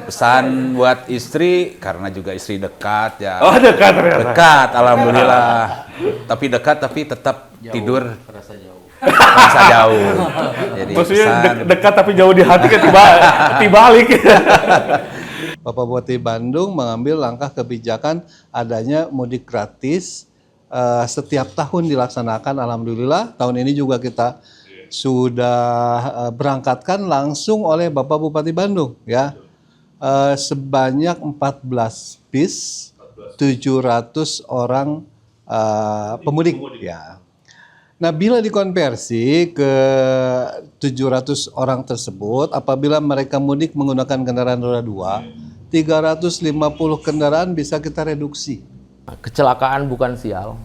Pesan buat istri, karena juga istri dekat ya. Oh, dekat ternyata. Dekat, alhamdulillah. Tapi dekat, tapi tetap Jauh, tidur terasa jauh. terasa jauh. Jadi Maksudnya pesan, dekat tapi jauh di hati kan dibalik. Bapak Bupati Bandung mengambil langkah kebijakan adanya mudik gratis setiap tahun dilaksanakan. Alhamdulillah tahun ini juga kita sudah berangkatkan langsung oleh Bapak Bupati Bandung ya. Sebanyak 14 bis, 700 orang pemudik ya. Nah, bila dikonversi ke 700 orang tersebut, apabila mereka mudik menggunakan kendaraan roda 2, 350 kendaraan bisa kita reduksi. Kecelakaan bukan sial.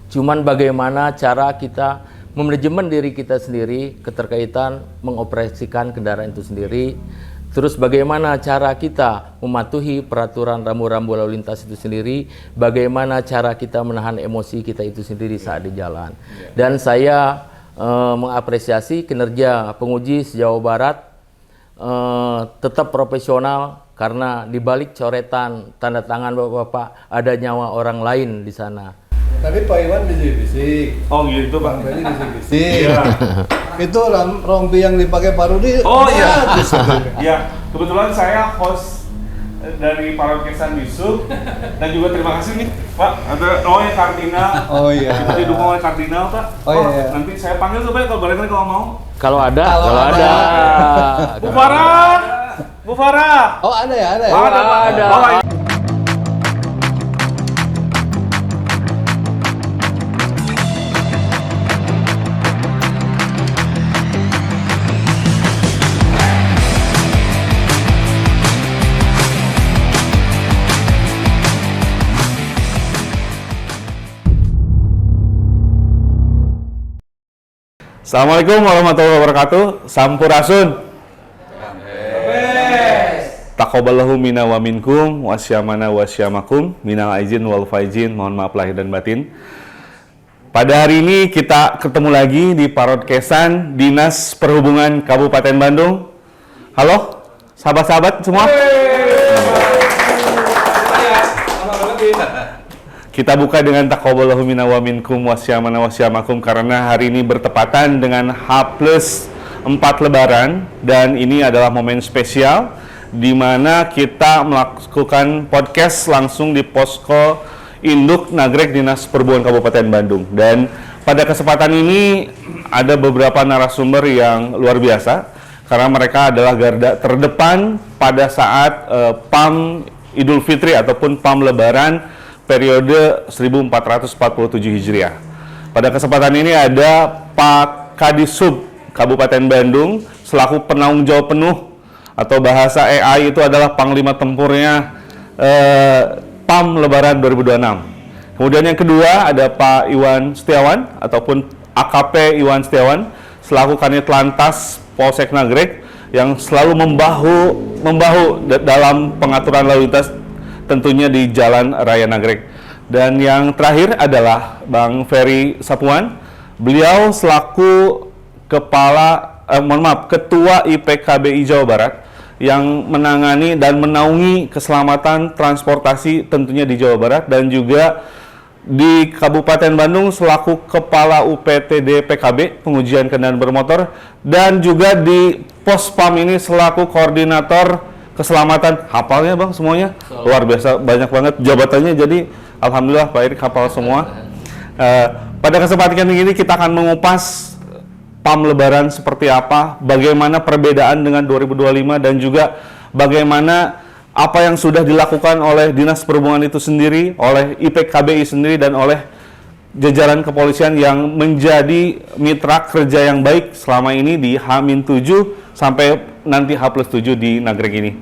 Cuman bagaimana cara kita memanajemen diri kita sendiri, keterkaitan mengoperasikan kendaraan itu sendiri. Terus bagaimana cara kita mematuhi peraturan rambu-rambu lalu lintas itu sendiri, bagaimana cara kita menahan emosi kita itu sendiri saat di jalan. Dan saya mengapresiasi kinerja penguji sejauh Barat, tetap profesional karena dibalik coretan tanda tangan Bapak ada nyawa orang lain di sana. Tadi Pak Iwan bisik-bisik. Oh gitu Pak. Bang Ferry bisik-bisik. Itu rompi yang dipakai Pak Rudi. Oh iya. Ya, kebetulan saya host dari Parokesan Yusuf dan juga terima kasih nih Pak ada yang Kardinal. Oh iya. Kita didukung oleh Kardinal Pak. Oh iya. Nanti saya panggil tuh Pak kalau barangkali kalau mau. Kalau ada. Bu Farah. Bu Farah. Oh ada ya, ada ya. Ada Pak. Ada. Bawa. Assalamualaikum warahmatullahi wabarakatuh. Sampurasun. Taqabbalallahu minna wa minkum wasyamana wasyamakum minal aizin wal faizin. Mohon maaf lahir dan batin. Pada hari ini kita ketemu lagi di Parokesan Dinas Perhubungan Kabupaten Bandung. Halo, sahabat-sahabat semua. Kita buka dengan taqabbalallahu minna wa minkum wasyamana wasyamakum karena hari ini bertepatan dengan H+4 Lebaran dan ini adalah momen spesial di mana kita melakukan podcast langsung di Posko Induk Nagrek Dinas Perhubungan Kabupaten Bandung. Dan pada kesempatan ini ada beberapa narasumber yang luar biasa karena mereka adalah garda terdepan pada saat PAM Idul Fitri ataupun PAM Lebaran periode 1447 Hijriah. Pada kesempatan ini ada Pak Kadisub Kabupaten Bandung selaku penanggung jawab penuh atau bahasa AI itu adalah Panglima Tempurnya PAM Lebaran 2026. Kemudian yang kedua ada Pak Iwan Setiawan ataupun AKP Iwan Setiawan selaku Kanit Lantas Polsek Nagrek yang selalu membahu dalam pengaturan lalu lintas tentunya di Jalan Raya Nagrek. Dan yang terakhir adalah Bang Ferry Sapuan. Beliau selaku Ketua IPKBI Jawa Barat yang menangani dan menaungi keselamatan transportasi tentunya di Jawa Barat dan juga di Kabupaten Bandung selaku Kepala UPTD PKB pengujian kendaraan bermotor dan juga di Pos PAM ini selaku Koordinator Keselamatan. Hafalnya Bang semuanya? Luar biasa, banyak banget jabatannya, jadi alhamdulillah Pak Erik hafal semua. Pada kesempatan ini kita akan mengupas PAM Lebaran seperti apa, bagaimana perbedaan dengan 2025 dan juga bagaimana apa yang sudah dilakukan oleh Dinas Perhubungan itu sendiri, oleh IPKBI sendiri dan oleh jajaran kepolisian yang menjadi mitra kerja yang baik selama ini di H-7 sampai nanti H+7 di Nagrek ini.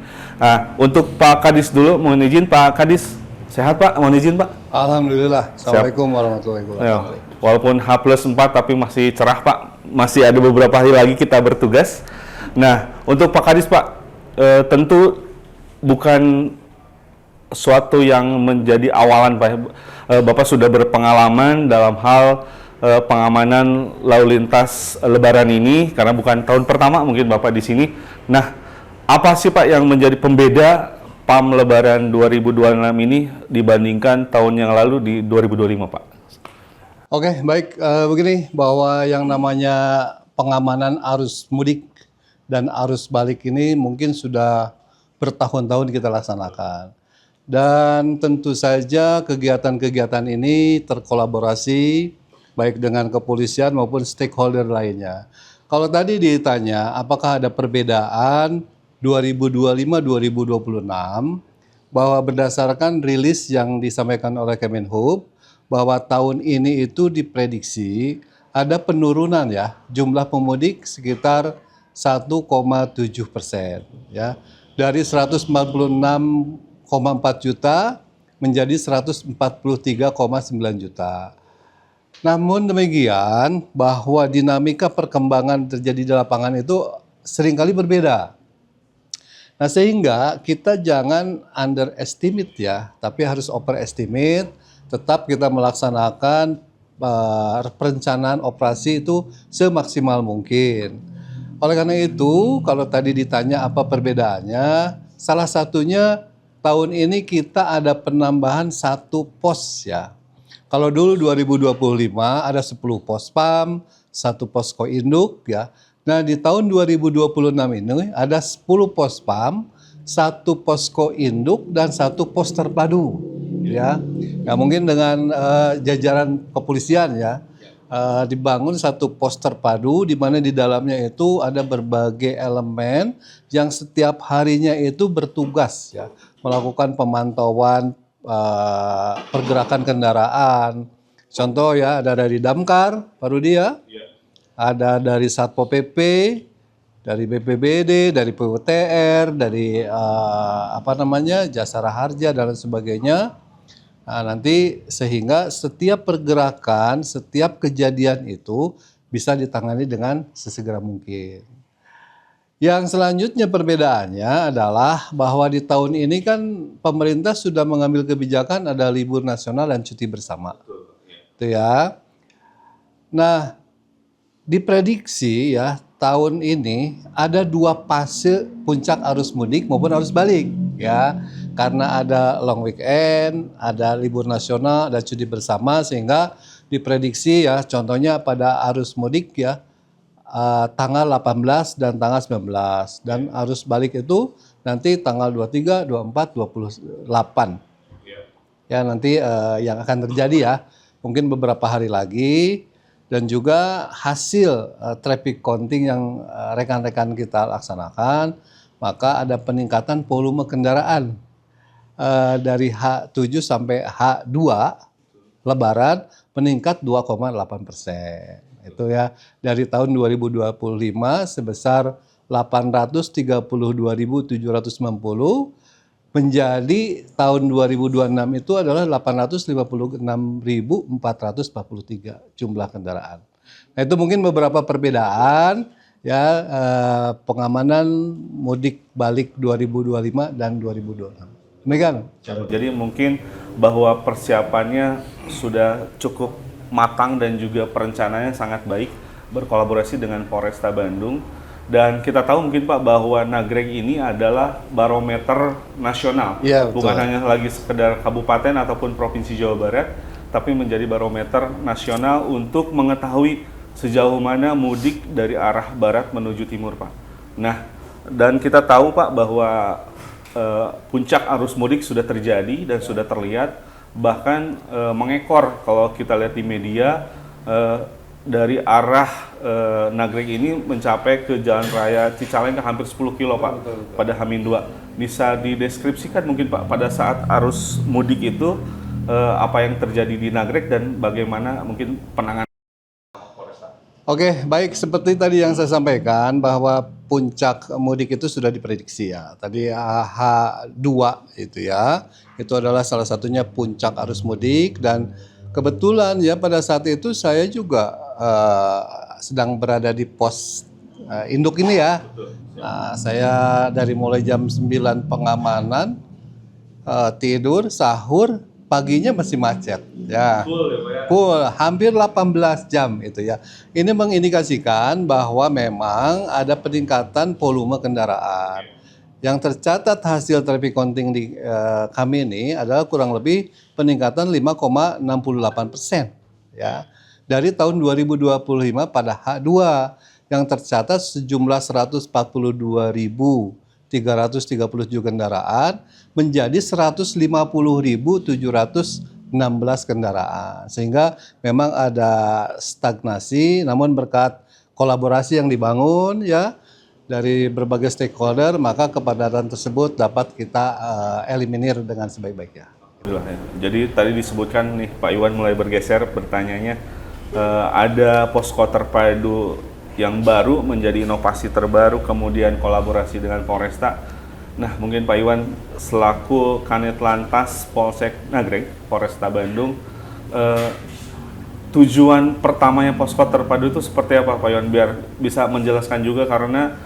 Untuk Pak Kadis dulu, mohon izin Pak Kadis. Sehat Pak, mohon izin Pak. Alhamdulillah. Assalamualaikum warahmatullahi wabarakatuh. Walaupun H+4 tapi masih cerah Pak. Masih ada beberapa hari lagi kita bertugas. Nah, untuk Pak Kadis Pak, tentu bukan suatu yang menjadi awalan Pak. Bapak sudah berpengalaman dalam hal pengamanan lalu lintas Lebaran ini karena bukan tahun pertama mungkin Bapak di sini. Nah, Apa sih Pak yang menjadi pembeda PAM Lebaran 2026 ini dibandingkan tahun yang lalu di 2025 Pak? Oke, baik. Begini, bahwa yang namanya pengamanan arus mudik dan arus balik ini mungkin sudah bertahun-tahun kita laksanakan. Dan tentu saja kegiatan-kegiatan ini terkolaborasi baik dengan kepolisian maupun stakeholder lainnya. Kalau tadi ditanya apakah ada perbedaan 2025-2026, bahwa berdasarkan rilis yang disampaikan oleh Kemenhub, bahwa tahun ini itu diprediksi ada penurunan ya, jumlah pemudik sekitar 1,7%, ya, dari 146,4 juta menjadi 143,9 juta. Namun demikian, bahwa dinamika perkembangan terjadi di lapangan itu seringkali berbeda. Nah, sehingga kita jangan underestimate ya, tapi harus overestimate. Tetap kita melaksanakan perencanaan operasi itu semaksimal mungkin. Oleh karena itu, kalau tadi ditanya apa perbedaannya, salah satunya tahun ini kita ada penambahan 1 pos ya. Kalau dulu 2025 ada 10 pos PAM, 1 posko induk ya. Nah, di tahun 2026 ini ada 10 pos PAM, 1 posko induk dan 1 pos terpadu ya. Ya mungkin dengan jajaran kepolisian ya. Dibangun 1 pos terpadu di mana di dalamnya itu ada berbagai elemen yang setiap harinya itu bertugas ya, melakukan pemantauan pergerakan kendaraan. Contoh ya, ada dari Damkar, Pak Rudi ya, ada dari Satpol PP, dari BPBD, dari PUTR, dari Jasara Harja dan lain sebagainya. Nah, nanti sehingga setiap pergerakan, setiap kejadian itu bisa ditangani dengan sesegera mungkin. Yang selanjutnya perbedaannya adalah bahwa di tahun ini kan pemerintah sudah mengambil kebijakan ada libur nasional dan cuti bersama. Itu ya. Nah, diprediksi ya tahun ini ada 2 fase puncak arus mudik maupun arus balik ya, karena ada long weekend, ada libur nasional dan cuti bersama, sehingga diprediksi ya contohnya pada arus mudik ya tanggal 18 dan tanggal 19, dan arus balik itu nanti tanggal 23, 24, 28 ya nanti yang akan terjadi ya, mungkin beberapa hari lagi. Dan juga hasil traffic counting yang rekan-rekan kita laksanakan, maka ada peningkatan volume kendaraan dari H7 sampai H2 Lebaran meningkat 2,8%. Itu ya, dari tahun 2025 sebesar 832.790 menjadi tahun 2026 itu adalah 856.443 jumlah kendaraan. Nah, itu mungkin beberapa perbedaan ya pengamanan mudik balik 2025 dan 2026. Demikian. Jadi mungkin bahwa persiapannya sudah cukup matang dan juga perencanaannya sangat baik, berkolaborasi dengan Polresta Bandung. Dan kita tahu mungkin Pak bahwa Nagreg ini adalah barometer nasional, ya, bukan hanya lagi sekedar kabupaten ataupun provinsi Jawa Barat, tapi menjadi barometer nasional untuk mengetahui sejauh mana mudik dari arah barat menuju timur Pak. Nah, dan kita tahu Pak bahwa puncak arus mudik sudah terjadi dan sudah terlihat, bahkan mengekor kalau kita lihat di media, dari arah Nagreg ini mencapai ke Jalan Raya Cicalengka hampir 10 kilo Pak, pada H-2. Bisa dideskripsikan mungkin Pak pada saat arus mudik itu apa yang terjadi di Nagreg dan bagaimana mungkin penanganan? Oke, baik, seperti tadi yang saya sampaikan bahwa puncak mudik itu sudah diprediksi ya. Tadi H2 itu ya, itu adalah salah satunya puncak arus mudik, dan kebetulan ya pada saat itu saya juga sedang berada di pos induk ini ya. Nah, saya dari mulai jam 9 pengamanan, tidur, sahur, paginya masih macet ya. Full, hampir 18 jam itu ya. Ini mengindikasikan bahwa memang ada peningkatan volume kendaraan. Yang tercatat hasil traffic counting di kami ini adalah kurang lebih peningkatan 5,68%, ya. Dari tahun 2025 pada H2 yang tercatat sejumlah 142.337 kendaraan menjadi 150.716 kendaraan. Sehingga memang ada stagnasi, namun berkat kolaborasi yang dibangun ya dari berbagai stakeholder, maka kepadatan tersebut dapat kita eliminir dengan sebaik-baiknya. Jadi tadi disebutkan nih Pak Iwan mulai bergeser bertanyanya, ada posko terpadu yang baru menjadi inovasi terbaru, kemudian kolaborasi dengan Polresta. Nah, mungkin Pak Iwan selaku Kanit Lantas Polsek Nagreg, Polresta Bandung, tujuan pertamanya posko terpadu itu seperti apa Pak Iwan, biar bisa menjelaskan juga, karena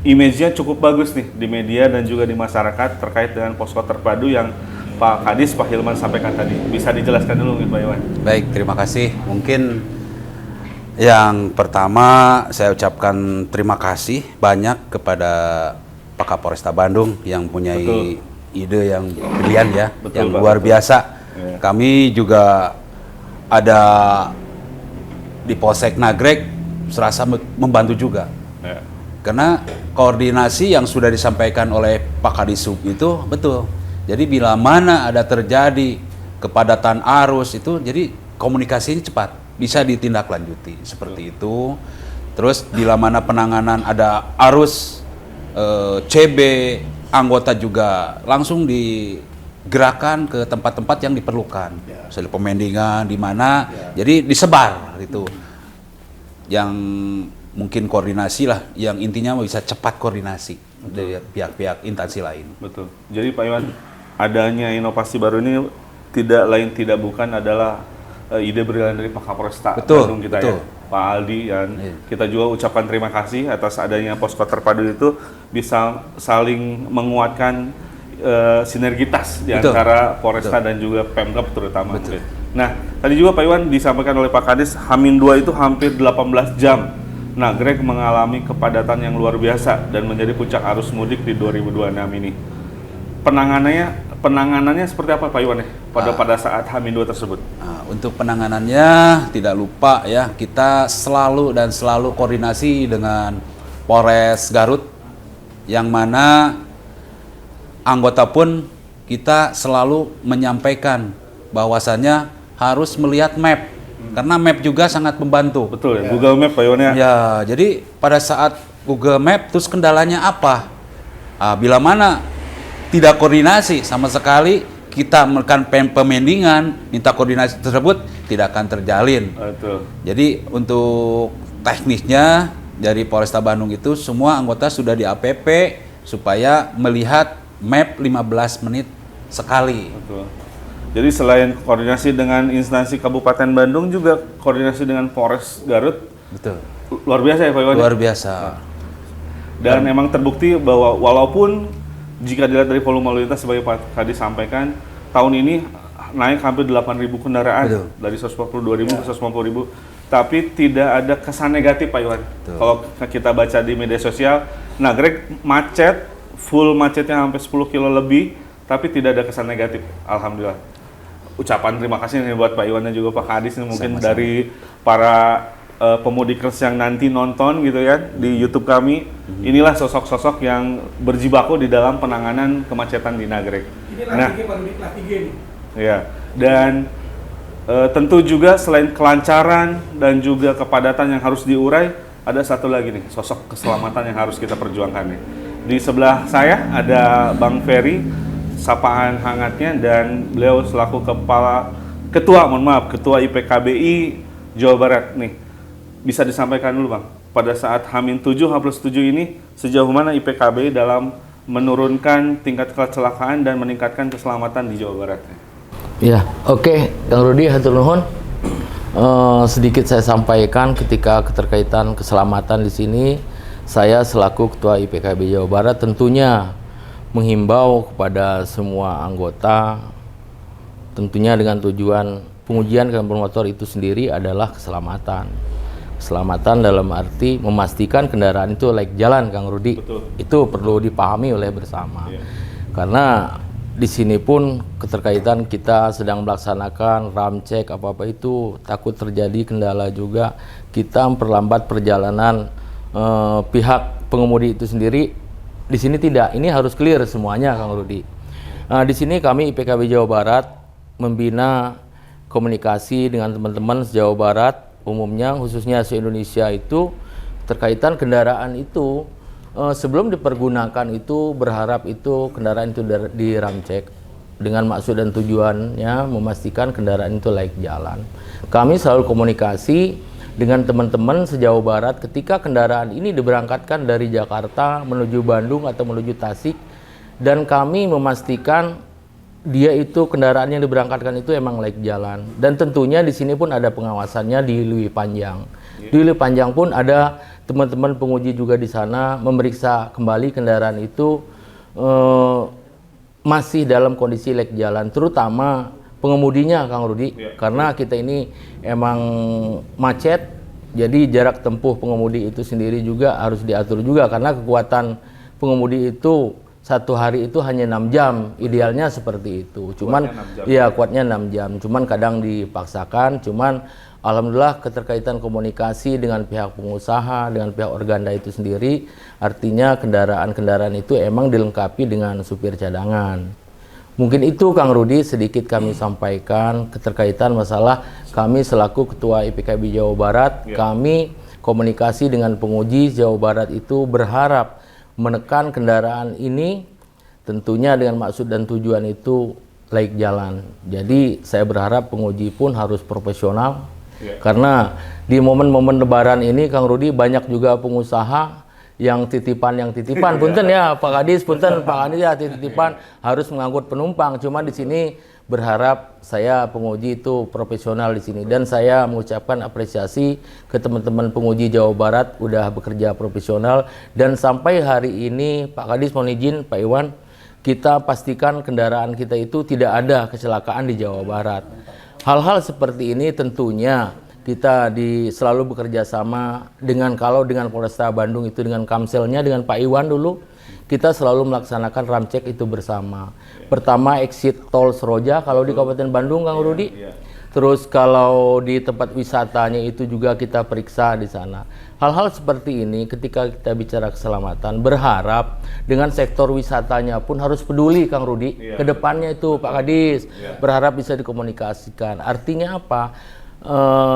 image-nya cukup bagus nih di media dan juga di masyarakat terkait dengan posko terpadu yang Pak Kadis, Pak Hilman sampaikan tadi. Bisa dijelaskan dulu nih Pak Iwan. Baik, terima kasih. Mungkin yang pertama saya ucapkan terima kasih banyak kepada Pak Kapolresta Bandung yang punya ide yang brilian ya, Betul, yang Pak, luar betul. biasa. Ya. Kami juga ada di Polsek Nagreg serasa membantu juga. Ya. Karena koordinasi yang sudah disampaikan oleh Pak Kadisub itu betul. Jadi bila mana ada terjadi kepadatan arus itu, jadi komunikasi ini cepat, bisa ditindaklanjuti seperti itu. Terus bila mana penanganan ada arus CB, anggota juga langsung digerakkan ke tempat-tempat yang diperlukan. Misalnya pemendingan di mana, jadi disebar gitu. Yang mungkin koordinasi lah, yang intinya bisa cepat koordinasi dari pihak-pihak instansi lain. Betul. Jadi Pak Iwan, adanya inovasi baru ini tidak lain tidak bukan adalah ide brilian dari Pak Kapolresta Bandung kita ya, Pak Aldi, dan kita juga ucapkan terima kasih atas adanya posko terpadu itu, bisa saling menguatkan sinergitas di antara Polresta dan juga Pemkab terutama. Nah, tadi juga Pak Iwan disampaikan oleh Pak Kadis, H-2 itu hampir 18 jam. Nagreg mengalami kepadatan yang luar biasa dan menjadi puncak arus mudik di 2026 ini. Penanganannya seperti apa Pak Iwan ya pada saat H-2 tersebut? Nah, untuk penanganannya tidak lupa ya, kita selalu koordinasi dengan Polres Garut, yang mana anggota pun kita selalu menyampaikan bahwasannya harus melihat map, karena map juga sangat membantu. Betul ya, Google Map Pak Iwan ya? Ya, jadi pada saat Google Map, terus kendalanya apa? Bila mana tidak koordinasi sama sekali, kita melakukan pemendingan, minta koordinasi tersebut tidak akan terjalin. Betul. Jadi untuk teknisnya dari Polresta Bandung itu semua anggota sudah di APP supaya melihat map 15 menit sekali. Betul. Jadi selain koordinasi dengan instansi Kabupaten Bandung, juga koordinasi dengan Polres Garut. Betul. Luar biasa ya Pak Iwan? Luar biasa. Dan memang terbukti bahwa walaupun jika dilihat dari volume lalu lintas sebagai Pak Kadis sampaikan, tahun ini naik hampir 8.000 kendaraan. Betul. Dari 142.000 ke 150.000. Tapi tidak ada kesan negatif Pak Iwan. Kalau kita baca di media sosial, Nagreg macet, full macetnya sampai 10 kilo lebih, tapi tidak ada kesan negatif. Alhamdulillah. Ucapan terima kasih nih buat Pak Iwan dan juga Pak Kadis nih, mungkin Sama-sama. dari para pemudikers yang nanti nonton gitu ya di YouTube kami. Inilah sosok-sosok yang berjibaku di dalam penanganan kemacetan di Nagreg. Nah, ya, dan tentu juga selain kelancaran dan juga kepadatan yang harus diurai, ada satu lagi nih, sosok keselamatan yang harus kita perjuangkan nih. Di sebelah saya ada Bang Ferry, sapaan hangatnya, dan beliau selaku Ketua IPKBI Jawa Barat nih. Bisa disampaikan dulu Bang, pada saat H-7, H+7 ini sejauh mana IPKBI dalam menurunkan tingkat kecelakaan dan meningkatkan keselamatan di Jawa Barat? Ya, oke, Kang Rudi, hatur nuhun. Sedikit saya sampaikan ketika keterkaitan keselamatan di sini, saya selaku Ketua IPKBI Jawa Barat tentunya menghimbau kepada semua anggota, tentunya dengan tujuan pengujian kendaraan bermotor itu sendiri adalah keselamatan. Keselamatan dalam arti memastikan kendaraan itu layak jalan, Kang Rudi. Itu perlu dipahami oleh bersama. Karena di sini pun keterkaitan kita sedang melaksanakan ram cek apa-apa itu takut terjadi kendala juga. Kita memperlambat perjalanan pihak pengemudi itu sendiri. Di sini tidak. Ini harus clear semuanya, Kang Rudi. Di sini kami IPKB Jawa Barat membina komunikasi dengan teman-teman sejauh Barat, umumnya khususnya se-Indonesia itu terkaitan kendaraan itu sebelum dipergunakan itu berharap itu kendaraan itu di ram cek dengan maksud dan tujuannya memastikan kendaraan itu layak jalan. Kami selalu komunikasi dengan teman-teman sejauh Barat ketika kendaraan ini diberangkatkan dari Jakarta menuju Bandung atau menuju Tasik, dan kami memastikan dia itu kendaraan yang diberangkatkan itu emang layak jalan. Dan tentunya di sini pun ada pengawasannya di Lui Panjang. Di Lui Panjang pun ada teman-teman penguji juga di sana memeriksa kembali kendaraan itu masih dalam kondisi layak jalan, terutama pengemudinya, Kang Rudi. Karena kita ini emang macet, jadi jarak tempuh pengemudi itu sendiri juga harus diatur juga, karena kekuatan pengemudi itu satu hari itu hanya 6 jam, idealnya seperti itu. Cuman ya kuatnya 6 jam, cuman kadang dipaksakan. Cuman alhamdulillah keterkaitan komunikasi dengan pihak pengusaha, dengan pihak organda itu sendiri, artinya kendaraan-kendaraan itu emang dilengkapi dengan supir cadangan. Mungkin itu Kang Rudi sedikit kami sampaikan keterkaitan masalah kami selaku Ketua IPKB Jawa Barat, kami komunikasi dengan penguji Jawa Barat itu berharap menekan kendaraan ini tentunya dengan maksud dan tujuan itu layak jalan. Jadi saya berharap penguji pun harus profesional, karena di momen-momen lebaran ini Kang Rudi banyak juga pengusaha yang titipan punten ya Pak Kadis, punten Pak Kadis ya titipan harus mengangkut penumpang. Cuma di sini berharap saya penguji itu profesional di sini, dan saya mengucapkan apresiasi ke teman-teman penguji Jawa Barat udah bekerja profesional, dan sampai hari ini Pak Kadis mohon izin Pak Iwan, kita pastikan kendaraan kita itu tidak ada kecelakaan di Jawa Barat. Hal-hal seperti ini tentunya kita selalu bekerja sama dengan Polresta Bandung itu dengan Kamselnya, dengan Pak Iwan dulu kita selalu melaksanakan ram cek itu bersama. Pertama exit tol Seroja kalau di Kabupaten Bandung, Kang Rudi. Terus kalau di tempat wisatanya itu juga kita periksa di sana. Hal-hal seperti ini ketika kita bicara keselamatan, berharap dengan sektor wisatanya pun harus peduli, Kang Rudi. Kedepannya itu Pak Kadis berharap bisa dikomunikasikan. Artinya apa?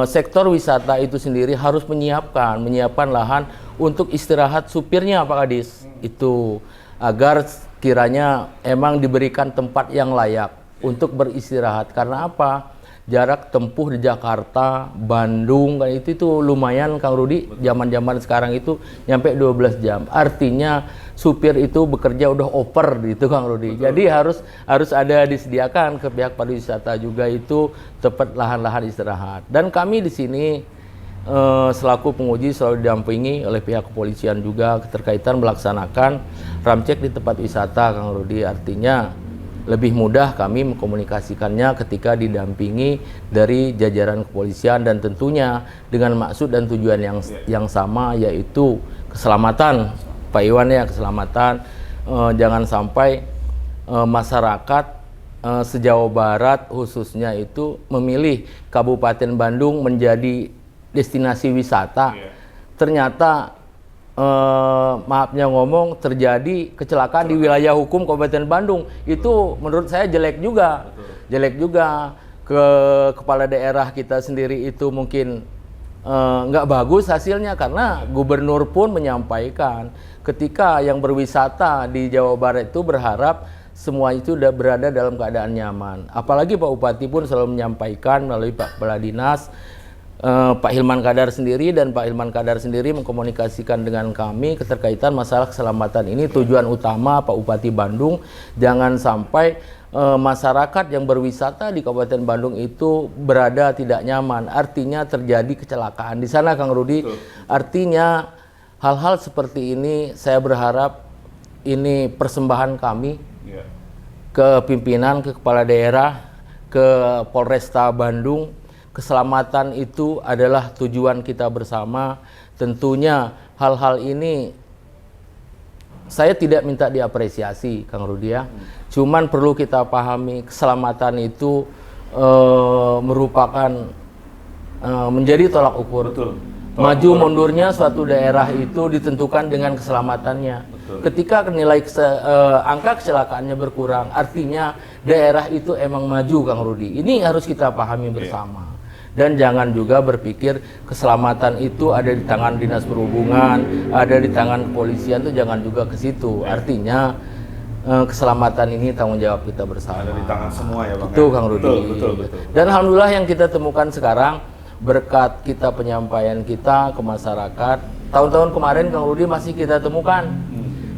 Sektor wisata itu sendiri harus menyiapkan lahan untuk istirahat supirnya, Pak Kadis, itu agar kiranya emang diberikan tempat yang layak untuk beristirahat. Karena apa? Jarak tempuh di Jakarta, Bandung kan itu lumayan, Kang Rudi. Zaman-zaman sekarang itu nyampe 12 jam. Artinya supir itu bekerja udah over gitu, Kang Rudi. Jadi harus ada disediakan ke pihak pariwisata juga itu tempat lahan-lahan istirahat. Dan kami di sini selaku penguji selalu didampingi oleh pihak kepolisian juga keterkaitan melaksanakan ram cek di tempat wisata, Kang Rudi. Artinya lebih mudah kami mengkomunikasikannya ketika didampingi dari jajaran kepolisian, dan tentunya dengan maksud dan tujuan yang sama, yaitu keselamatan, Pak Iwan ya, keselamatan. Jangan sampai masyarakat se-Jawa Barat khususnya itu memilih Kabupaten Bandung menjadi destinasi wisata. Ternyata maafnya ngomong terjadi kecelakaan di wilayah hukum Kabupaten Bandung. Itu menurut saya jelek juga. Jelek juga ke kepala daerah kita sendiri itu mungkin nggak bagus hasilnya, karena gubernur pun menyampaikan ketika yang berwisata di Jawa Barat itu berharap semua itu sudah berada dalam keadaan nyaman. Apalagi Pak Bupati pun selalu menyampaikan melalui Pak Kepala Dinas, Pak Hilman Kadar sendiri, dan Pak Hilman Kadar sendiri mengkomunikasikan dengan kami keterkaitan masalah keselamatan ini. Tujuan utama Pak Bupati Bandung, jangan sampai masyarakat yang berwisata di Kabupaten Bandung itu berada tidak nyaman, artinya terjadi kecelakaan di sana, Kang Rudi. Artinya hal-hal seperti ini saya berharap ini persembahan kami ke pimpinan, ke kepala daerah, ke Polresta Bandung, keselamatan itu adalah tujuan kita bersama. Tentunya hal-hal ini saya tidak minta diapresiasi, Kang Rudi ya. Cuman perlu kita pahami keselamatan itu merupakan menjadi tolak ukur. Betul. Maju mundurnya suatu daerah itu ditentukan dengan keselamatannya. Betul. Ketika nilai angka kecelakaannya berkurang, artinya daerah itu emang maju, Kang Rudi. Ini harus kita pahami bersama. Dan jangan juga berpikir keselamatan itu ada di tangan dinas perhubungan, ada di tangan kepolisian, itu jangan juga ke situ. Artinya keselamatan ini tanggung jawab kita bersama. Ada di tangan semua ya Bang. Itu Kang Rudi. Betul. Dan alhamdulillah yang kita temukan sekarang berkat kita penyampaian kita ke masyarakat. Tahun-tahun kemarin Kang Rudi masih kita temukan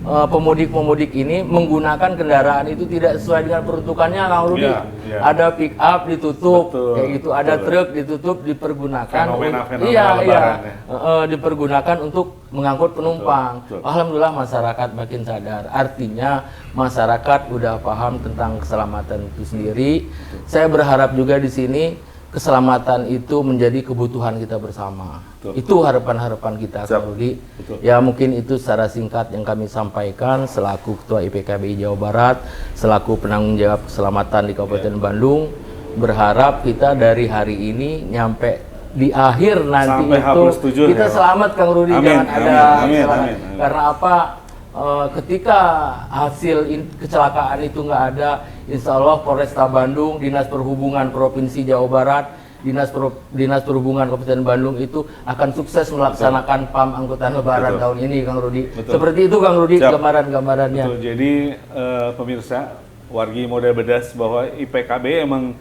pemudik-pemudik ini menggunakan kendaraan itu tidak sesuai dengan peruntukannya, Kang Rudi. Iya. Ada pick up ditutup, Betul, kayak gitu. Ada truk ditutup, dipergunakan. Fenomena lebaran, dipergunakan untuk mengangkut penumpang. Betul. Alhamdulillah masyarakat makin sadar. Artinya masyarakat udah paham tentang keselamatan itu sendiri. Saya berharap juga di sini keselamatan itu menjadi kebutuhan kita bersama. Betul. Itu harapan-harapan kita, Kang Rudi. Betul. Ya mungkin itu secara singkat yang kami sampaikan selaku Ketua IPKBI Jawa Barat, selaku penanggung jawab keselamatan di Kabupaten Bandung. Berharap kita dari hari ini nyampe di akhir nanti Sampai itu H+7 kita ya, selamat, Kang Rudi. Amin, Jangan ada amin. kesalahan. Karena apa? Ketika hasil kecelakaan itu nggak ada, insya Allah Polresta Bandung, Dinas Perhubungan Provinsi Jawa Barat, Dinas Perhubungan Kabupaten Bandung itu akan sukses melaksanakan PAM angkutan lebaran tahun ini, Kang Rudi. Betul. Seperti itu, Kang Rudi, Siap. gambaran-gambarannya. Betul. Jadi pemirsa, wargi model bedas bahwa IPKB emang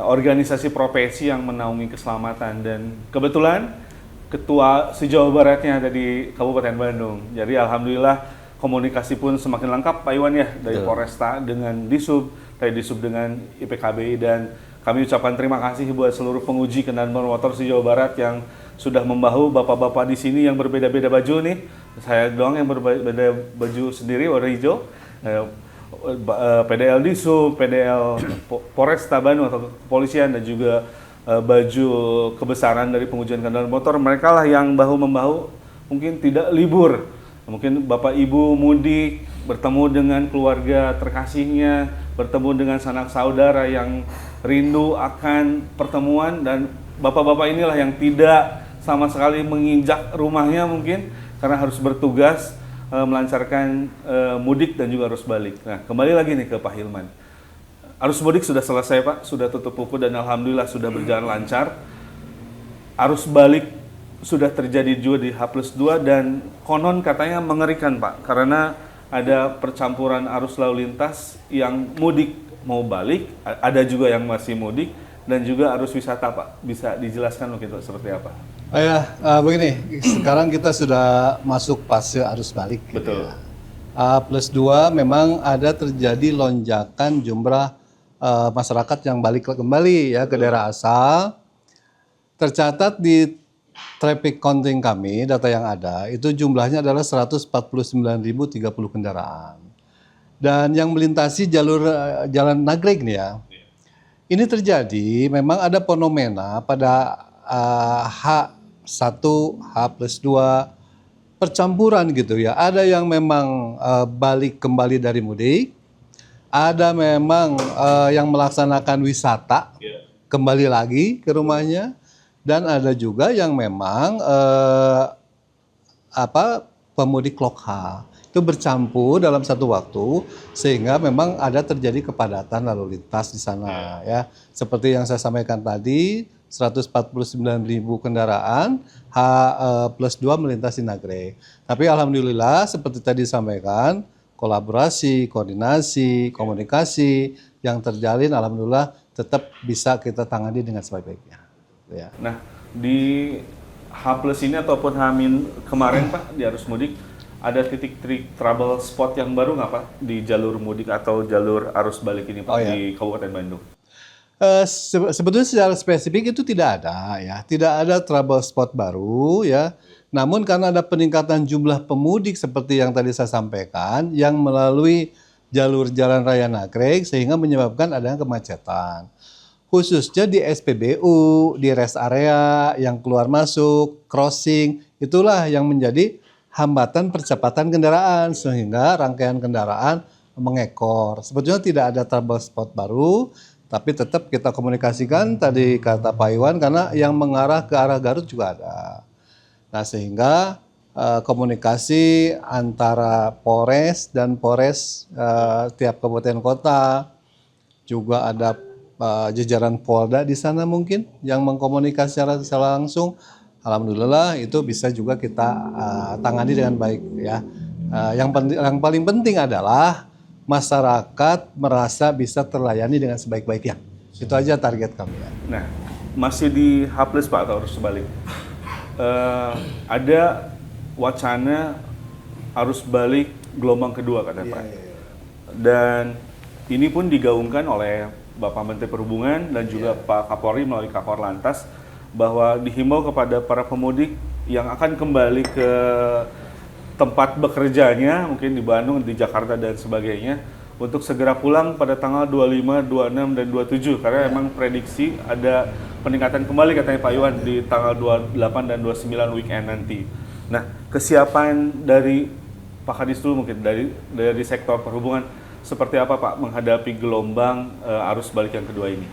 organisasi profesi yang menaungi keselamatan, dan kebetulan Ketua se-Jawa Baratnya ada di Kabupaten Bandung. Jadi alhamdulillah komunikasi pun semakin lengkap Pak Iwan ya, dari Polresta dengan Disub, dari Disub dengan IPKBI, dan kami ucapkan terima kasih buat seluruh penguji kendaraan bermotor se-Jawa Barat yang sudah membahu bapak-bapak di sini yang berbeda-beda baju nih. Saya doang yang berbeda baju sendiri warna hijau. PDL Disub, PDL Polresta Bandung atau kepolisian, dan juga baju kebesaran dari pengujian kendaraan motor. Mereka lah yang bahu-membahu, mungkin tidak libur. Mungkin Bapak Ibu mudik, bertemu dengan keluarga terkasihnya, bertemu dengan sanak saudara yang rindu akan pertemuan, dan bapak-bapak inilah yang tidak sama sekali menginjak rumahnya mungkin karena harus bertugas melancarkan mudik dan juga arus balik. Nah, kembali lagi nih ke Pak Hilman. Arus mudik sudah selesai Pak, sudah tutup buku dan alhamdulillah sudah berjalan lancar. Arus balik sudah terjadi juga di H+2 dan konon katanya mengerikan Pak, karena ada percampuran arus lalu lintas yang mudik mau balik, ada juga yang masih mudik, dan juga arus wisata Pak. Bisa dijelaskan mungkin Pak seperti apa? Begini, sekarang kita sudah masuk fase arus balik. Betul. Gitu ya. H+2 memang ada terjadi lonjakan jumlah masyarakat yang balik kembali ya ke daerah asal. Tercatat di traffic counting kami, data yang ada, itu jumlahnya adalah 149.030 kendaraan. Dan yang melintasi jalur Jalan Nagreg nih ya. Ini terjadi memang ada fenomena pada H1, H+2, percampuran gitu ya. Ada yang memang balik kembali dari mudik, ada memang yang melaksanakan wisata kembali lagi ke rumahnya, dan ada juga yang memang pemudik lokal itu bercampur dalam satu waktu, sehingga memang ada terjadi kepadatan lalu lintas di sana ya. Seperti yang saya sampaikan tadi, 149.000 kendaraan H+2 melintasi Nagreg. Tapi alhamdulillah seperti tadi disampaikan, kolaborasi, koordinasi, komunikasi yang terjalin alhamdulillah tetap bisa kita tangani dengan sebaik-baiknya. Ya. Nah, di H+ ini ataupun H- kemarin Pak di arus mudik, ada titik-titik trouble spot yang baru nggak Pak di jalur mudik atau jalur arus balik ini Pak di Kabupaten Bandung? Sebetulnya secara spesifik itu tidak ada ya, tidak ada trouble spot baru ya. Namun karena ada peningkatan jumlah pemudik seperti yang tadi saya sampaikan, yang melalui jalur Jalan Raya Nagreg sehingga menyebabkan adanya kemacetan. khususnya di SPBU, di rest area yang keluar masuk, crossing, itulah yang menjadi hambatan percepatan kendaraan sehingga rangkaian kendaraan mengekor. Sebetulnya tidak ada trouble spot baru, tapi tetap kita komunikasikan tadi kata Pak Iwan karena yang mengarah ke arah Garut juga ada. Nah, sehingga komunikasi antara Polres dan Polres tiap kabupaten kota, juga ada jajaran Polda di sana mungkin yang mengkomunikasi secara langsung. Alhamdulillah itu bisa juga kita tangani dengan baik ya. Yang paling penting adalah masyarakat merasa bisa terlayani dengan sebaik-baiknya. Itu aja target kami ya. Nah, masih di H+ Pak atau arus balik? Ada wacana arus balik gelombang kedua katanya Pak. Dan ini pun digaungkan oleh Bapak Menteri Perhubungan dan juga Pak Kapolri melalui Kakor Lantas bahwa dihimbau kepada para pemudik yang akan kembali ke tempat bekerjanya, mungkin di Bandung, di Jakarta dan sebagainya, untuk segera pulang pada tanggal 25, 26, dan 27 karena emang prediksi ada peningkatan kembali katanya Pak Iwan di tanggal 28 dan 29 weekend nanti. Nah, kesiapan dari Pak Kadis dulu mungkin dari sektor perhubungan seperti apa Pak menghadapi gelombang arus balik yang kedua ini?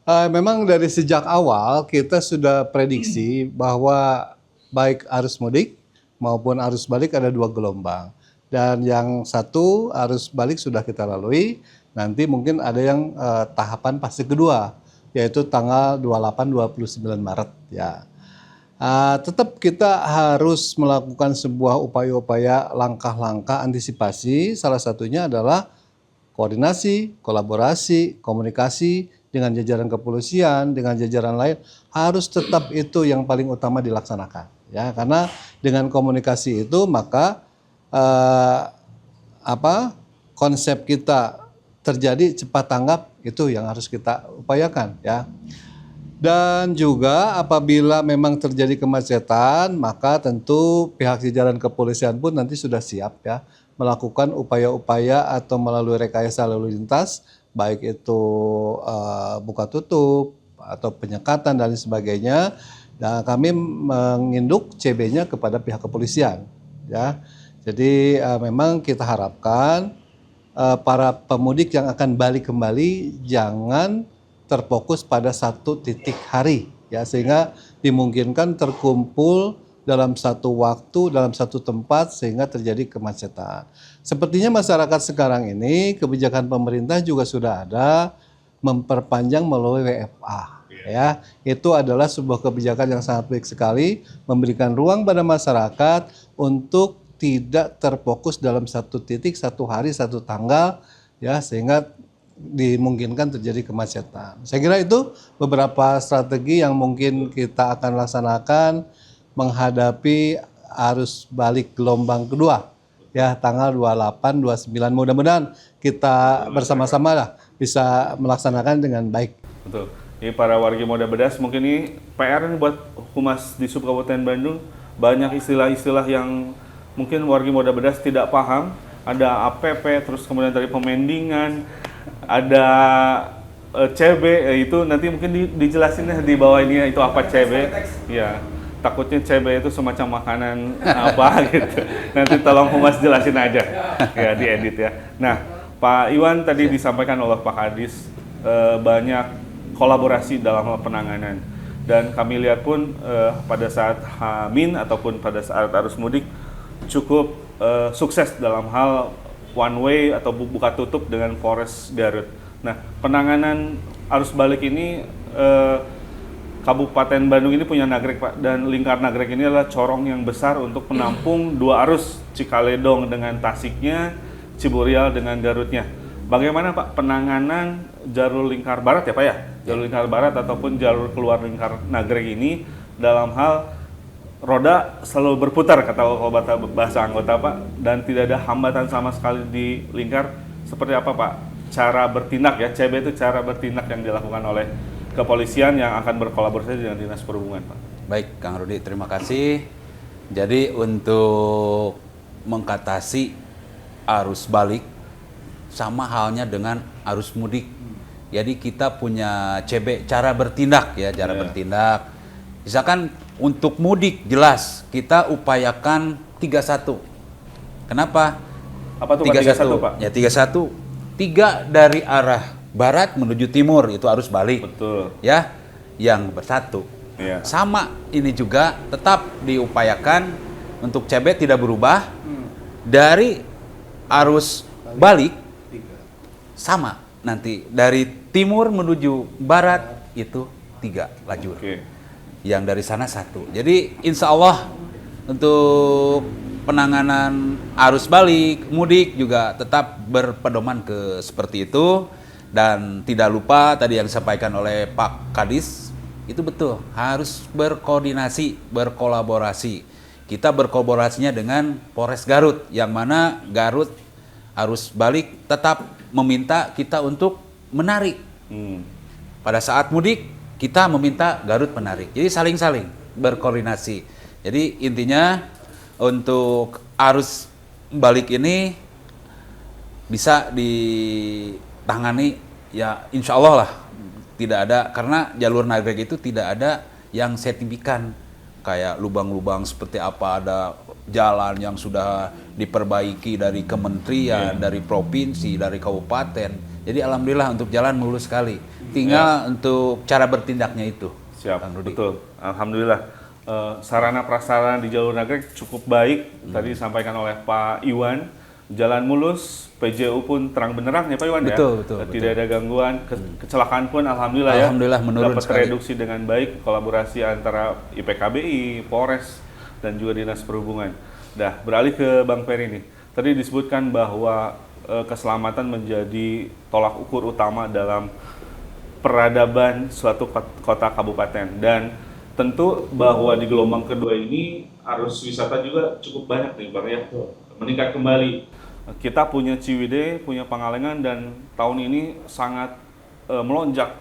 Memang dari sejak awal kita sudah prediksi bahwa baik arus mudik maupun arus balik ada 2 gelombang. Dan yang satu arus balik sudah kita lalui, nanti mungkin ada yang tahapan fase kedua, yaitu tanggal 28-29 Maret. Ya. Tetap kita harus melakukan sebuah upaya-upaya langkah-langkah antisipasi, salah satunya adalah koordinasi, kolaborasi, komunikasi dengan jajaran kepolisian, dengan jajaran lain, harus tetap itu yang paling utama dilaksanakan. Ya, karena dengan komunikasi itu maka konsep kita terjadi cepat tanggap itu yang harus kita upayakan ya. Dan juga apabila memang terjadi kemacetan maka tentu pihak jajaran kepolisian pun nanti sudah siap ya melakukan upaya-upaya atau melalui rekayasa lalu lintas baik itu buka tutup atau penyekatan dan sebagainya. Nah, kami menginduk CB-nya kepada pihak kepolisian, ya. Jadi memang kita harapkan para pemudik yang akan balik kembali jangan terfokus pada satu titik hari, ya, sehingga dimungkinkan terkumpul dalam satu waktu, dalam satu tempat sehingga terjadi kemacetan. Sepertinya masyarakat sekarang ini kebijakan pemerintah juga sudah ada memperpanjang melalui WFA. Ya, itu adalah sebuah kebijakan yang sangat baik sekali, memberikan ruang pada masyarakat untuk tidak terfokus dalam satu titik, satu hari, satu tanggal, ya, sehingga dimungkinkan terjadi kemacetan. Saya kira itu beberapa strategi yang mungkin kita akan laksanakan menghadapi arus balik gelombang kedua, ya, tanggal 28, 29. Mudah-mudahan kita bersama-sama lah bisa melaksanakan dengan baik. Betul. Ini para warga Moda Bedas mungkin ini PR nih buat Humas di Sub Kabupaten Bandung. Banyak istilah-istilah yang mungkin warga Moda Bedas tidak paham. Ada APP, terus kemudian dari pemendingan, ada CB, itu nanti mungkin dijelasin di bawah ini itu apa CB. Ya, takutnya CB itu semacam makanan apa gitu. Nanti tolong Humas jelasin aja, ya diedit ya. Nah, Pak Iwan tadi disampaikan oleh Pak Kadis banyak kolaborasi dalam hal penanganan dan kami lihat pun pada saat H- ataupun pada saat arus mudik cukup sukses dalam hal one way atau buka tutup dengan Polres Garut. Nah, penanganan arus balik ini Kabupaten Bandung ini punya nagrek Pak, dan lingkar nagrek ini adalah corong yang besar untuk menampung 2 arus, Cikaledong dengan Tasiknya, Ciburial dengan Garutnya. Bagaimana Pak penanganan jalur lingkar barat ya Pak ya? Jalur lingkar barat ataupun jalur keluar lingkar nagrek ini dalam hal roda selalu berputar kata bahasa anggota Pak, dan tidak ada hambatan sama sekali di lingkar. Seperti apa Pak cara bertindak ya, CB itu cara bertindak yang dilakukan oleh kepolisian yang akan berkolaborasi dengan Dinas Perhubungan Pak? Baik Kang Rudi, terima kasih. Jadi untuk mengatasi arus balik sama halnya dengan arus mudik. Jadi kita punya CB cara bertindak ya, cara bertindak. Misalkan untuk mudik jelas kita upayakan 31. Kenapa? Apa tuh Pak 31, Pak? Ya 31. 3 dari arah barat menuju timur itu arus balik. Betul. Ya, yang bersatu. Iya. Sama ini juga tetap diupayakan untuk CB tidak berubah. Dari arus balik sama nanti dari timur menuju barat itu 3 lajur. Oke. Yang dari sana 1. Jadi insya Allah untuk penanganan arus balik, mudik juga tetap berpedoman ke seperti itu. Dan tidak lupa tadi yang disampaikan oleh Pak Kadis, itu betul, harus berkoordinasi, berkolaborasi. Kita berkolaborasinya dengan Polres Garut, yang mana Garut arus balik tetap meminta kita untuk menarik. Pada saat mudik, kita meminta Garut menarik. Jadi saling-saling berkoordinasi. Jadi intinya untuk arus balik ini bisa ditangani ya insya Allah lah. Tidak ada, karena jalur nagrek itu tidak ada yang signifikan. Kayak lubang-lubang seperti apa, ada jalan yang sudah diperbaiki dari kementerian, dari provinsi, dari kabupaten. Jadi alhamdulillah untuk jalan mulus sekali. Tinggal untuk cara bertindaknya itu. Siap, Kang Rudi. betul. Alhamdulillah. Sarana prasarana di jalur nagrek cukup baik. Tadi disampaikan oleh Pak Iwan. Jalan mulus, PJU pun terang benderang ya Pak Iwan Betul, ya? betul, Tidak ada gangguan, kecelakaan pun alhamdulillah ya. Alhamdulillah menurun dapat sekali. tereduksi dengan baik, kolaborasi antara IPKBI, Polres, dan juga Dinas Perhubungan. Dah, beralih ke Bang Ferry nih. Tadi disebutkan bahwa keselamatan menjadi tolak ukur utama dalam peradaban suatu kota kabupaten. Dan tentu bahwa di gelombang kedua ini arus wisata juga cukup banyak nih Bang ya. Meningkat kembali. Kita punya Ciwidey, punya Pangalengan, dan tahun ini sangat melonjak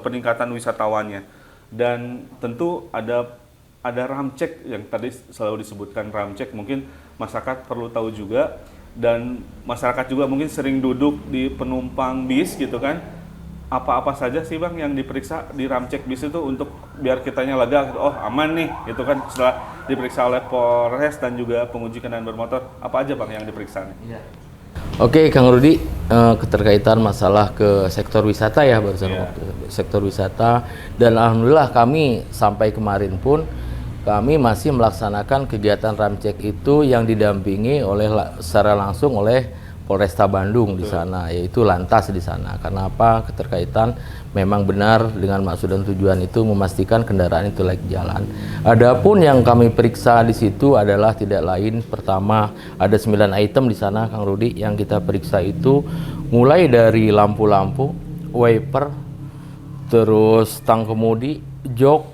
peningkatan wisatawannya. Dan tentu ada ramcek yang tadi selalu disebutkan ramcek, mungkin masyarakat perlu tahu juga, dan masyarakat juga mungkin sering duduk di penumpang bis gitu kan. Apa-apa saja sih Bang yang diperiksa di ramcek bis itu untuk biar kitanya lega, oh aman nih gitu kan, setelah diperiksa oleh Polres dan juga penguji kendaraan bermotor, apa aja Bang yang diperiksa nih? Oke, Kang Rudi, keterkaitan masalah ke sektor wisata ya barusan sektor wisata, dan alhamdulillah kami sampai kemarin pun kami masih melaksanakan kegiatan ramcek itu yang didampingi secara langsung oleh Polresta Bandung di sana, yaitu Lantas di sana. Karena apa? Keterkaitan memang benar dengan maksud dan tujuan itu memastikan kendaraan itu layak jalan. Adapun yang kami periksa di situ adalah tidak lain, pertama ada 9 item di sana Kang Rudi yang kita periksa itu, mulai dari lampu-lampu, wiper, terus tang kemudi, jok.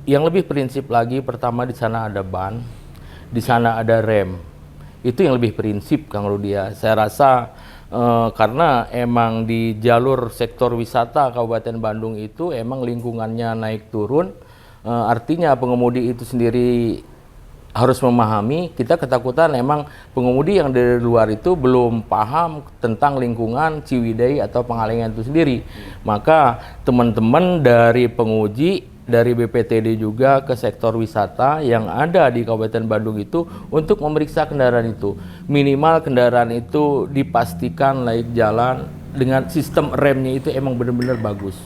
Yang lebih prinsip lagi, pertama di sana ada ban, di sana ada rem. Itu yang lebih prinsip Kang Rudi ya. Saya rasa karena emang di jalur sektor wisata Kabupaten Bandung itu emang lingkungannya naik turun, artinya pengemudi itu sendiri harus memahami. Kita ketakutan emang pengemudi yang dari luar itu belum paham tentang lingkungan Ciwidey atau Pangalengan itu sendiri. Maka teman-teman dari penguji, dari BPTD juga ke sektor wisata yang ada di Kabupaten Bandung itu untuk memeriksa kendaraan itu. Minimal kendaraan itu dipastikan layak jalan dengan sistem remnya itu emang benar-benar bagus.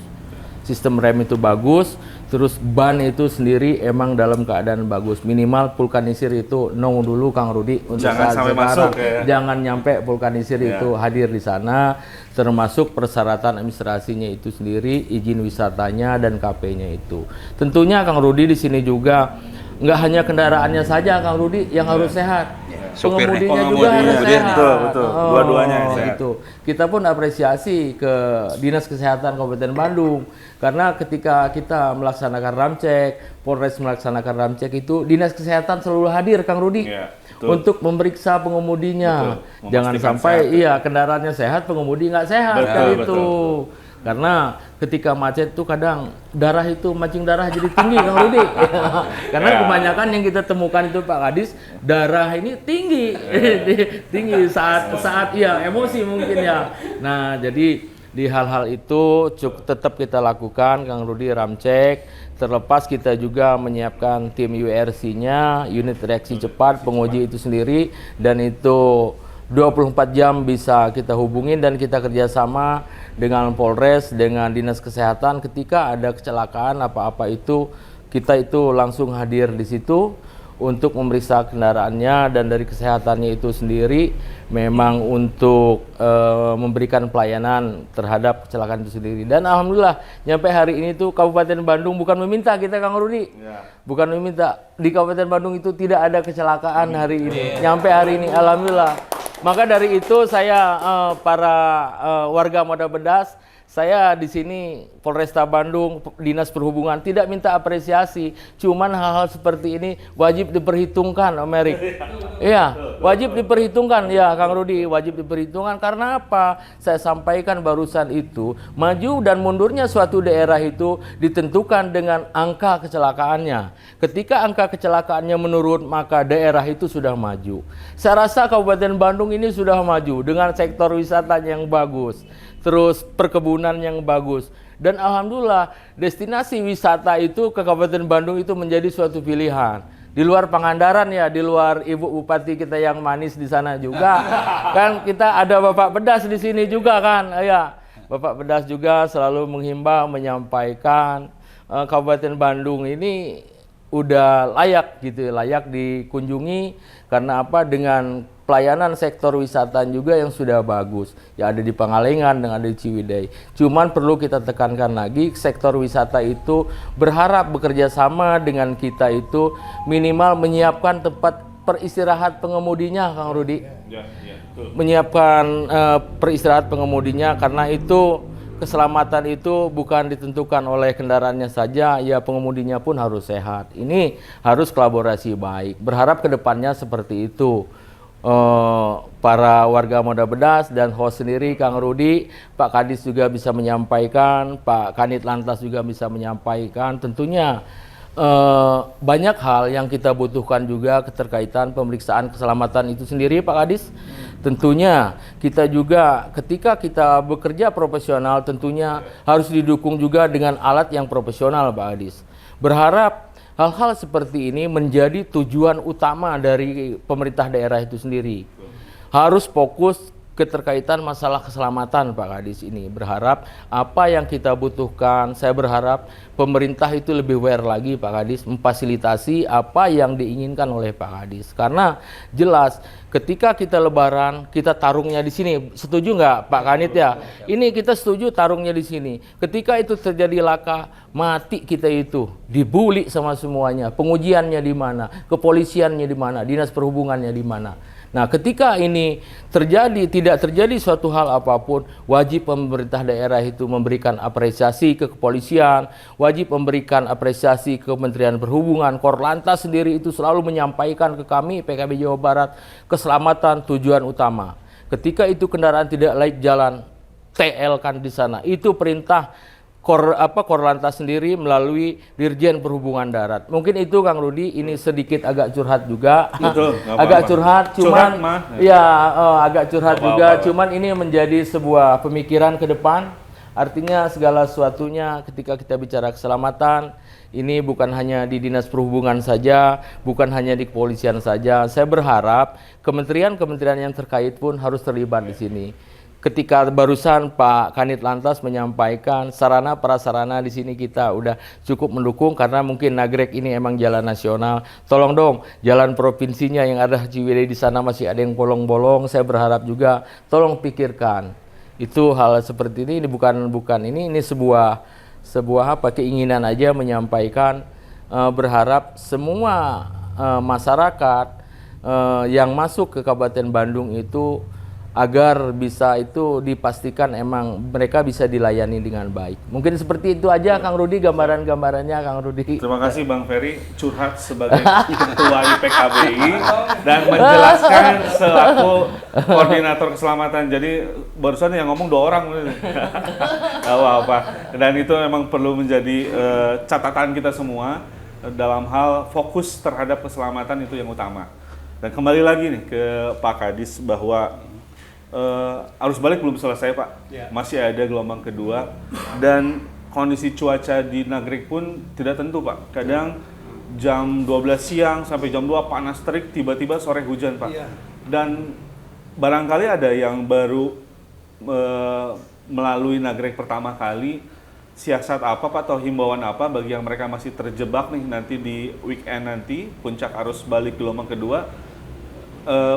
Sistem rem itu bagus, terus ban itu sendiri emang dalam keadaan bagus. Minimal vulkanisir itu no dulu Kang Rudi untuk Jangan saat sampai sekarang. masuk ya. Jangan nyampe vulkanisir itu hadir di sana, termasuk persyaratan administrasinya itu sendiri, izin wisatanya dan KP-nya itu. Tentunya Kang Rudi di sini juga nggak hanya kendaraannya saja Kang Rudi yang harus sehat. Sopirnya. Pengemudinya juga harus sehat. Betul. Dua-duanya sehat. Gitu. Kita pun apresiasi ke Dinas Kesehatan Kabupaten Bandung, karena ketika kita melaksanakan ramcek, Polres melaksanakan ramcek itu, Dinas Kesehatan selalu hadir Kang Rudi untuk memeriksa pengemudinya. Jangan sampai kendaraannya sehat, pengemudi nggak sehat kan itu. Karena ketika macet tuh kadang darah itu, mancing darah jadi tinggi Kang Rudi. Karena kebanyakan yang kita temukan itu Pak Kadis, darah ini tinggi. Tinggi saat emosi mungkin ya. Nah, jadi Di hal-hal itu tetap kita lakukan, Kang Rudi, ramcek. Terlepas kita juga menyiapkan tim URC-nya, unit reaksi cepat, penguji itu sendiri, dan itu 24 jam bisa kita hubungin dan kita kerjasama dengan Polres, dengan Dinas Kesehatan. Ketika ada kecelakaan apa-apa itu, kita itu langsung hadir di situ untuk memeriksa kendaraannya, dan dari kesehatannya itu sendiri memang untuk memberikan pelayanan terhadap kecelakaan itu sendiri. Dan alhamdulillah nyampe hari ini tuh Kabupaten Bandung bukan meminta kita, Kang Rudi, bukan meminta, di Kabupaten Bandung itu tidak ada kecelakaan hari ini, nyampe hari ini, alhamdulillah. Maka dari itu saya para warga Moda Bedas, saya di sini Polresta Bandung, Dinas Perhubungan tidak minta apresiasi, cuman hal-hal seperti ini wajib diperhitungkan, Om Erik. Iya, wajib diperhitungkan ya, Kang Rudi, wajib diperhitungkan. Karena apa? Saya sampaikan barusan itu, maju dan mundurnya suatu daerah itu ditentukan dengan angka kecelakaannya. Ketika angka kecelakaannya menurun, maka daerah itu sudah maju. Saya rasa Kabupaten Bandung ini sudah maju dengan sektor wisata yang bagus, terus perkebunan yang bagus, dan alhamdulillah destinasi wisata itu ke Kabupaten Bandung itu menjadi suatu pilihan. Di luar Pangandaran ya, di luar Ibu Bupati kita yang manis di sana juga, kan kita ada Bapak Pedas di sini juga kan, ya Bapak Pedas juga selalu menghimbau, menyampaikan Kabupaten Bandung ini udah layak gitu, layak dikunjungi. Karena apa? Dengan pelayanan sektor wisata juga yang sudah bagus, ya ada di Pangalengan dan ada di Ciwidey. Cuman perlu kita tekankan lagi, sektor wisata itu berharap bekerja sama dengan kita itu minimal menyiapkan tempat peristirahat pengemudinya, Kang Rudi. Menyiapkan peristirahat pengemudinya, karena itu keselamatan itu bukan ditentukan oleh kendaraannya saja, ya pengemudinya pun harus sehat. Ini harus kolaborasi baik. Berharap kedepannya seperti itu. Para warga Moda Bedas dan host sendiri, Kang Rudi, Pak Kadis juga bisa menyampaikan, Pak Kanit Lantas juga bisa menyampaikan. Tentunya banyak hal yang kita butuhkan juga keterkaitan pemeriksaan keselamatan itu sendiri, Pak Kadis. Tentunya kita juga ketika kita bekerja profesional tentunya harus didukung juga dengan alat yang profesional, Pak Kadis. Berharap hal-hal seperti ini menjadi tujuan utama dari pemerintah daerah itu sendiri. Harus fokus keterkaitan masalah keselamatan, Pak Kadis ini. Berharap apa yang kita butuhkan, saya berharap pemerintah itu lebih aware lagi, Pak Kadis, memfasilitasi apa yang diinginkan oleh Pak Kadis. Karena jelas ketika kita lebaran, kita tarungnya di sini. Setuju nggak Pak Kanit ya? Ini kita setuju tarungnya di sini. Ketika itu terjadi laka, mati kita itu. Dibuli sama semuanya. Pengujiannya di mana? Kepolisiannya di mana? Dinas Perhubungannya di mana? Nah, ketika ini terjadi, tidak terjadi suatu hal apapun, wajib pemerintah daerah itu memberikan apresiasi ke kepolisian, wajib memberikan apresiasi ke Kementerian Perhubungan. Korlantas sendiri itu selalu menyampaikan ke kami, PKB Jawa Barat, keselamatan tujuan utama. Ketika itu kendaraan tidak layak jalan, TL kan di sana. Itu perintah Korlantas sendiri melalui Dirjen Perhubungan Darat. Mungkin itu Kang Rudi, ini sedikit agak curhat juga. Betul, agak curhat, cuman ya agak curhat juga, apa-apa. cuman ini menjadi sebuah pemikiran ke depan. Artinya segala sesuatunya ketika kita bicara keselamatan, ini bukan hanya di Dinas Perhubungan saja, bukan hanya di kepolisian saja. Saya berharap kementerian-kementerian yang terkait pun harus terlibat di sini. Ketika barusan Pak Kanit Lantas menyampaikan sarana prasarana di sini kita udah cukup mendukung, karena mungkin Nagrek ini emang jalan nasional. Tolong dong jalan provinsinya yang ada Ciwidey di sana masih ada yang bolong-bolong. Saya berharap juga tolong pikirkan itu hal seperti ini bukan ini sebuah apa keinginan aja menyampaikan, berharap semua masyarakat yang masuk ke Kabupaten Bandung itu agar bisa itu dipastikan emang mereka bisa dilayani dengan baik. Mungkin seperti itu aja Kang Rudi, gambaran-gambarannya Kang Rudi. Terima kasih Bang Ferry curhat sebagai ketua IPKBI dan menjelaskan selaku koordinator keselamatan. Jadi barusan yang ngomong 2 orang. Gak apa-apa. Dan itu memang perlu menjadi catatan kita semua dalam hal fokus terhadap keselamatan itu yang utama. Dan kembali lagi nih ke Pak Kadis bahwa arus balik belum selesai Pak, masih ada gelombang kedua dan kondisi cuaca di Nagrek pun tidak tentu Pak. Kadang jam 12 siang sampai jam 2 panas terik, tiba-tiba sore hujan Pak. Dan barangkali ada yang baru melalui Nagrek pertama kali, siasat apa Pak atau himbauan apa bagi yang mereka masih terjebak nih nanti di weekend nanti, puncak arus balik gelombang kedua,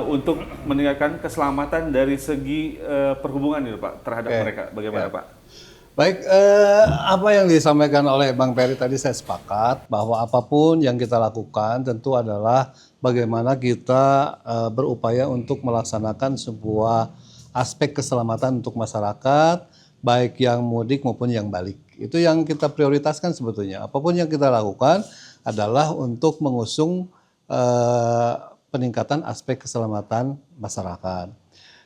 untuk meningkatkan keselamatan dari segi perhubungan ini Pak terhadap mereka, bagaimana Pak? Baik, apa yang disampaikan oleh Bang Peri tadi saya sepakat bahwa apapun yang kita lakukan tentu adalah bagaimana kita berupaya untuk melaksanakan sebuah aspek keselamatan untuk masyarakat, baik yang mudik maupun yang balik. Itu yang kita prioritaskan sebetulnya. Apapun yang kita lakukan adalah untuk mengusung peningkatan aspek keselamatan masyarakat.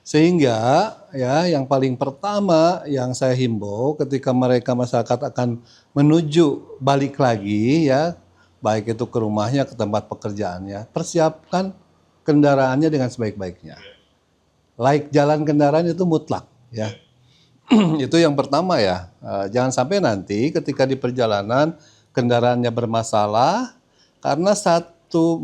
Sehingga ya yang paling pertama yang saya himbau ketika mereka masyarakat akan menuju balik lagi ya, baik itu ke rumahnya, ke tempat pekerjaannya, persiapkan kendaraannya dengan sebaik-baiknya. Laik jalan kendaraan itu mutlak ya. Itu yang pertama ya. Jangan sampai nanti ketika di perjalanan kendaraannya bermasalah karena 1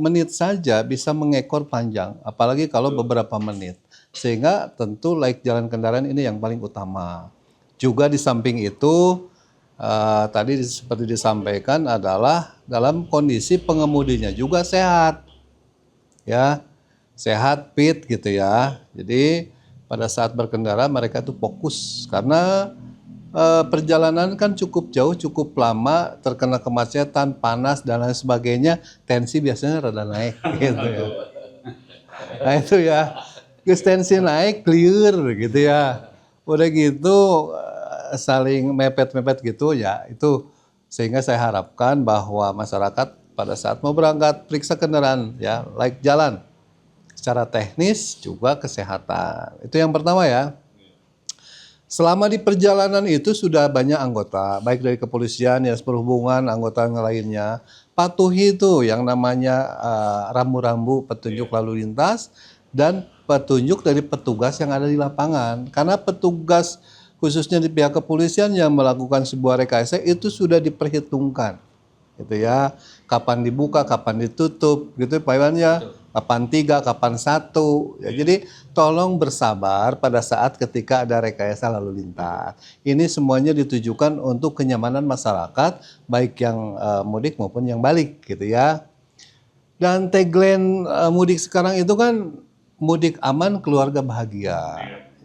menit saja bisa mengekor panjang, apalagi kalau beberapa menit. Sehingga tentu laik jalan kendaraan ini yang paling utama. Juga di samping itu tadi seperti disampaikan adalah dalam kondisi pengemudinya juga sehat. Ya, sehat, fit gitu ya. Jadi pada saat berkendara mereka itu fokus karena perjalanan kan cukup jauh, cukup lama, terkena kemacetan, panas dan lain sebagainya, tensi biasanya rada naik gitu ya. Nah itu ya. Tensi naik, clear gitu ya. Udah gitu saling mepet-mepet gitu ya. Itu sehingga saya harapkan bahwa masyarakat pada saat mau berangkat periksa kendaraan ya, laik jalan. Secara teknis juga kesehatan. Itu yang pertama ya. Selama di perjalanan itu sudah banyak anggota, baik dari kepolisian, dinas perhubungan, anggota yang lainnya. Patuhi itu yang namanya rambu-rambu petunjuk lalu lintas dan petunjuk dari petugas yang ada di lapangan. Karena petugas khususnya di pihak kepolisian yang melakukan sebuah rekayasa itu sudah diperhitungkan. Gitu ya. Kapan dibuka, kapan ditutup, gitu Pak Iwan ya. Kapan 3, kapan 1. Ya, jadi tolong bersabar pada saat ketika ada rekayasa lalu lintas. Ini semuanya ditujukan untuk kenyamanan masyarakat, baik yang mudik maupun yang balik gitu ya. Dan tagline mudik sekarang itu kan mudik aman, keluarga bahagia.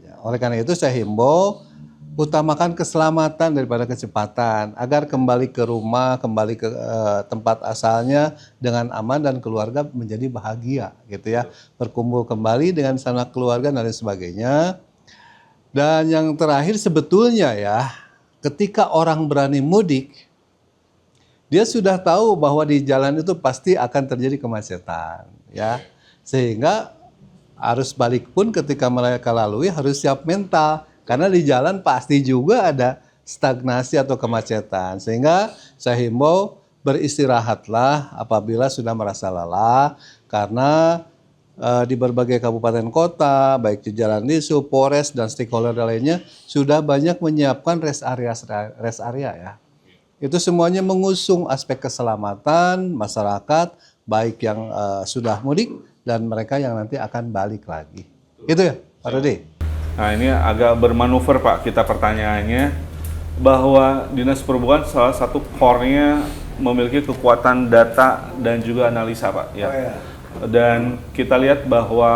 Ya, oleh karena itu saya himbau utamakan keselamatan daripada kecepatan agar kembali ke rumah, kembali ke tempat asalnya dengan aman dan keluarga menjadi bahagia gitu ya. Berkumpul kembali dengan sanak keluarga dan lain sebagainya. Dan yang terakhir sebetulnya ya, ketika orang berani mudik, dia sudah tahu bahwa di jalan itu pasti akan terjadi kemacetan ya. Sehingga arus balik pun ketika mereka lalui harus siap mental karena di jalan pasti juga ada stagnasi atau kemacetan. Sehingga saya himbau beristirahatlah apabila sudah merasa lelah karena di berbagai kabupaten kota baik di Jalan Disu, Polres dan stakeholder lainnya sudah banyak menyiapkan rest area ya. Itu semuanya mengusung aspek keselamatan masyarakat baik yang sudah mudik dan mereka yang nanti akan balik lagi. Itu ya, Pak Rudi. Nah ini agak bermanuver Pak, kita pertanyaannya bahwa Dinas Perhubungan salah satu core-nya memiliki kekuatan data dan juga analisa Pak. Ya. Oh, iya. Dan kita lihat bahwa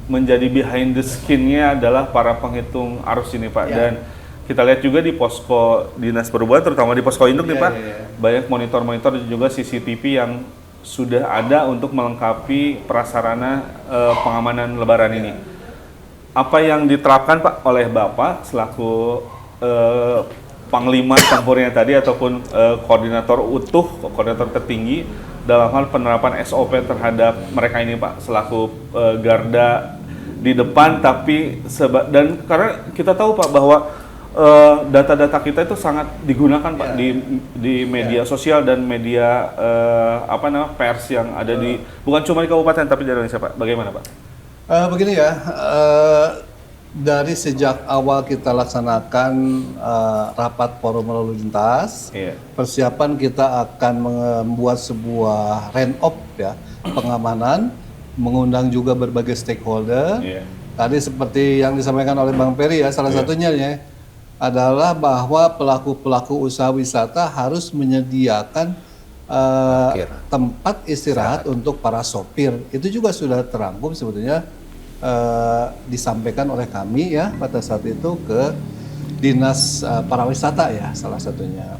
menjadi behind the skin-nya adalah para penghitung arus ini Pak. Ya. Dan kita lihat juga di posko Dinas Perhubungan, terutama di posko induk nih Pak, banyak monitor-monitor dan juga CCTV yang sudah ada untuk melengkapi prasarana pengamanan Lebaran ini. Apa yang diterapkan Pak oleh Bapak selaku Panglima Tempurnya tadi ataupun koordinator utuh, koordinator tertinggi dalam hal penerapan SOP terhadap mereka ini Pak selaku garda di depan, tapi dan karena kita tahu Pak bahwa data-data kita itu sangat digunakan Pak di media sosial dan media pers yang ada di bukan cuma di kabupaten tapi di Indonesia Pak. Bagaimana Pak? Begini ya, dari sejak awal kita laksanakan rapat forum lalu lintas, Iya. persiapan kita akan membuat sebuah RENOP ya, pengamanan, mengundang juga berbagai stakeholder. Iya. Tadi seperti yang disampaikan oleh Bang Peri ya, salah satunya ya adalah bahwa pelaku-pelaku usaha wisata harus menyediakan tempat istirahat untuk para sopir. Itu juga sudah terangkum sebetulnya disampaikan oleh kami ya pada saat itu ke Dinas Pariwisata ya salah satunya.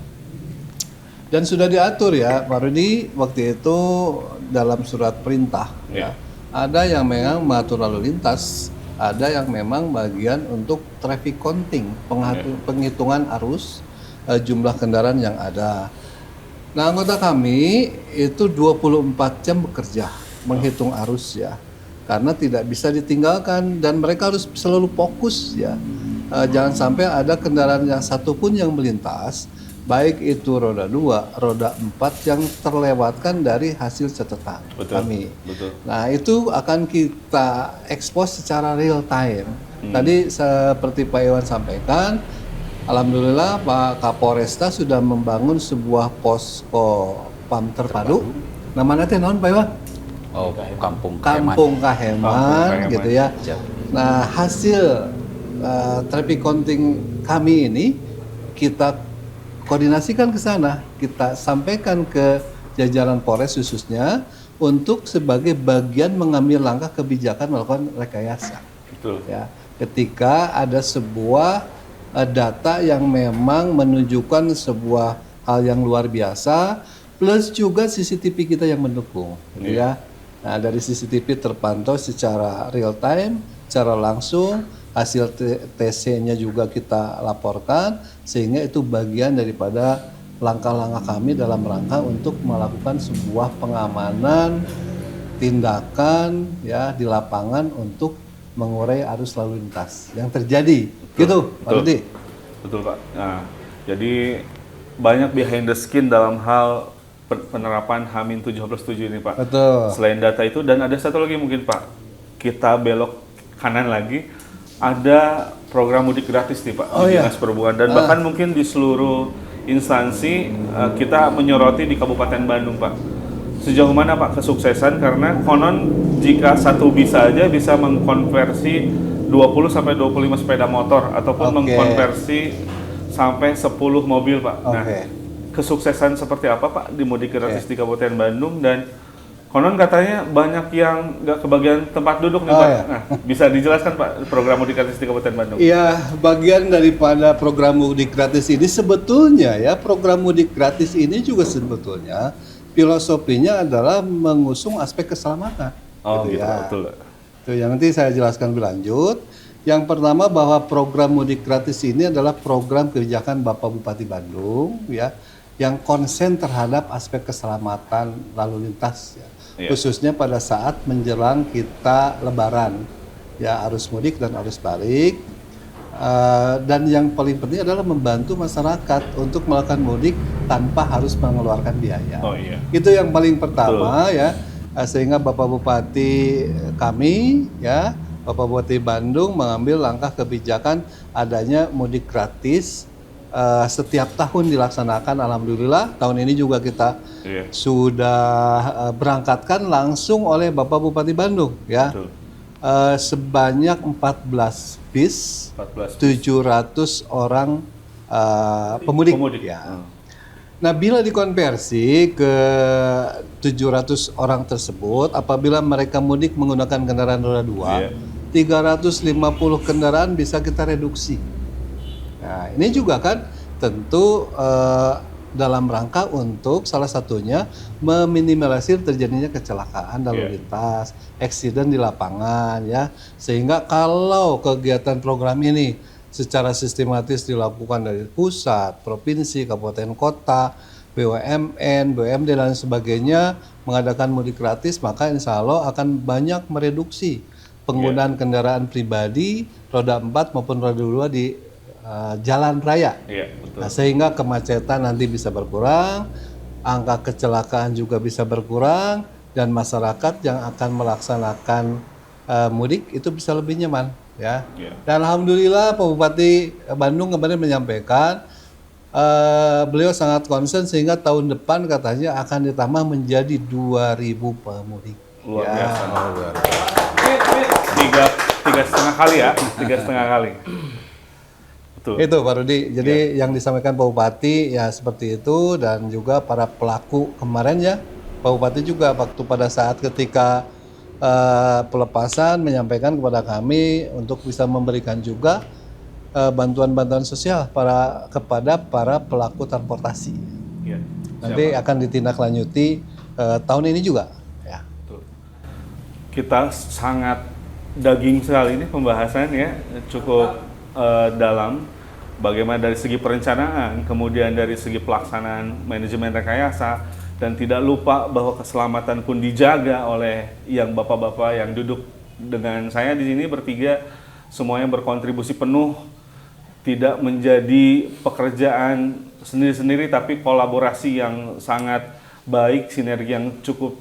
Dan sudah diatur ya Pak Rudi waktu itu dalam surat perintah ya. Ada yang memang mengatur lalu lintas, ada yang memang bagian untuk traffic counting, penghitungan arus jumlah kendaraan yang ada. Nah, anggota kami itu 24 jam bekerja menghitung arus ya. Karena tidak bisa ditinggalkan dan mereka harus selalu fokus ya. Jangan sampai ada kendaraan yang satu pun yang melintas, baik itu roda 2, roda 4 yang terlewatkan dari hasil catatan kami. Betul. Nah, itu akan kita expose secara real time. Tadi seperti Pak Iwan sampaikan, alhamdulillah Pak Kapolresta sudah membangun sebuah posko PAM terpadu. Namanya teh naon Pak Iwan? Oh, Kampung Kampung Kaheman gitu ya. Nah, hasil traffic counting kami ini kita koordinasikan ke sana, kita sampaikan ke jajaran Polres khususnya untuk sebagai bagian mengambil langkah kebijakan melakukan rekayasa. Betul. Ya, ketika ada sebuah data yang memang menunjukkan sebuah hal yang luar biasa, plus juga CCTV kita yang mendukung, gitu ya. Nah, dari CCTV terpantau secara real time, secara langsung. Hasil TC-nya juga kita laporkan sehingga itu bagian daripada langkah-langkah kami dalam rangka untuk melakukan sebuah pengamanan tindakan ya di lapangan untuk mengurai arus lalu lintas yang terjadi. Gitu, Pak Rudi. Betul, Pak. Nah, jadi banyak behind the skin dalam hal penerapan H-17 ini, Pak. Betul. Selain data itu dan ada satu lagi mungkin, Pak. Kita belok kanan lagi. Ada program mudik gratis nih Pak di Dinas Perhubungan dan bahkan mungkin di seluruh instansi kita menyoroti di Kabupaten Bandung Pak. Sejauh mana Pak kesuksesan karena konon jika satu bis aja bisa mengkonversi 20 sampai 25 sepeda motor ataupun mengkonversi sampai 10 mobil Pak. Nah, kesuksesan seperti apa Pak di mudik gratis di Kabupaten Bandung dan konon katanya banyak yang nggak kebagian tempat duduk nih Pak. Nah, bisa dijelaskan Pak program mudik gratis di Kabupaten Bandung? Iya, bagian daripada program mudik gratis ini sebetulnya ya program mudik gratis ini juga sebetulnya filosofinya adalah mengusung aspek keselamatan. Oh gitu, ya. betul. Itu yang nanti saya jelaskan lebih lanjut. Yang pertama bahwa program mudik gratis ini adalah program kebijakan Bapak Bupati Bandung ya yang konsen terhadap aspek keselamatan lalu lintas ya. Khususnya pada saat menjelang kita Lebaran ya arus mudik dan arus balik dan yang paling penting adalah membantu masyarakat untuk melakukan mudik tanpa harus mengeluarkan biaya. Itu yang paling pertama ya sehingga Bapak Bupati kami ya Bapak Bupati Bandung mengambil langkah kebijakan adanya mudik gratis setiap tahun dilaksanakan. Alhamdulillah tahun ini juga kita sudah berangkatkan langsung oleh Bapak Bupati Bandung ya. Sebanyak 14 bis, 700 orang pemudik. Ya. Nah, bila dikonversi ke 700 orang tersebut, apabila mereka mudik menggunakan kendaraan roda 2, 350 kendaraan bisa kita reduksi. Nah, ini juga kan tentu dalam rangka untuk salah satunya meminimalisir terjadinya kecelakaan lalu lintas, eksiden di lapangan ya. Sehingga kalau kegiatan program ini secara sistematis dilakukan dari pusat, provinsi, kabupaten kota, BUMN, BUMD dan sebagainya mengadakan mudik gratis, maka insya Allah akan banyak mereduksi penggunaan kendaraan pribadi roda 4 maupun roda 2 di jalan raya. Nah, sehingga kemacetan nanti bisa berkurang, angka kecelakaan juga bisa berkurang, dan masyarakat yang akan melaksanakan mudik itu bisa lebih nyaman ya. Iya. Dan alhamdulillah Pak Bupati Bandung kemarin menyampaikan beliau sangat concern sehingga tahun depan katanya akan ditambah menjadi 2.000 pemudik. Luar Ya. biasa. Tiga setengah kali ya, 3,5 kali. Betul. Itu Pak Rudi. Jadi yang disampaikan Pak Bupati ya seperti itu, dan juga para pelaku kemarin ya Pak Bupati juga waktu pada saat ketika pelepasan menyampaikan kepada kami untuk bisa memberikan juga bantuan-bantuan sosial kepada para pelaku transportasi. Iya. Nanti akan ditindaklanjuti tahun ini juga. Ya. Betul. Kita sangat daging sekali ini pembahasan ya, cukup dalam. Bagaimana dari segi perencanaan, kemudian dari segi pelaksanaan manajemen rekayasa, dan tidak lupa bahwa keselamatan pun dijaga oleh yang bapak-bapak yang duduk dengan saya di sini bertiga, semuanya berkontribusi penuh, tidak menjadi pekerjaan sendiri-sendiri tapi kolaborasi yang sangat baik, sinergi yang cukup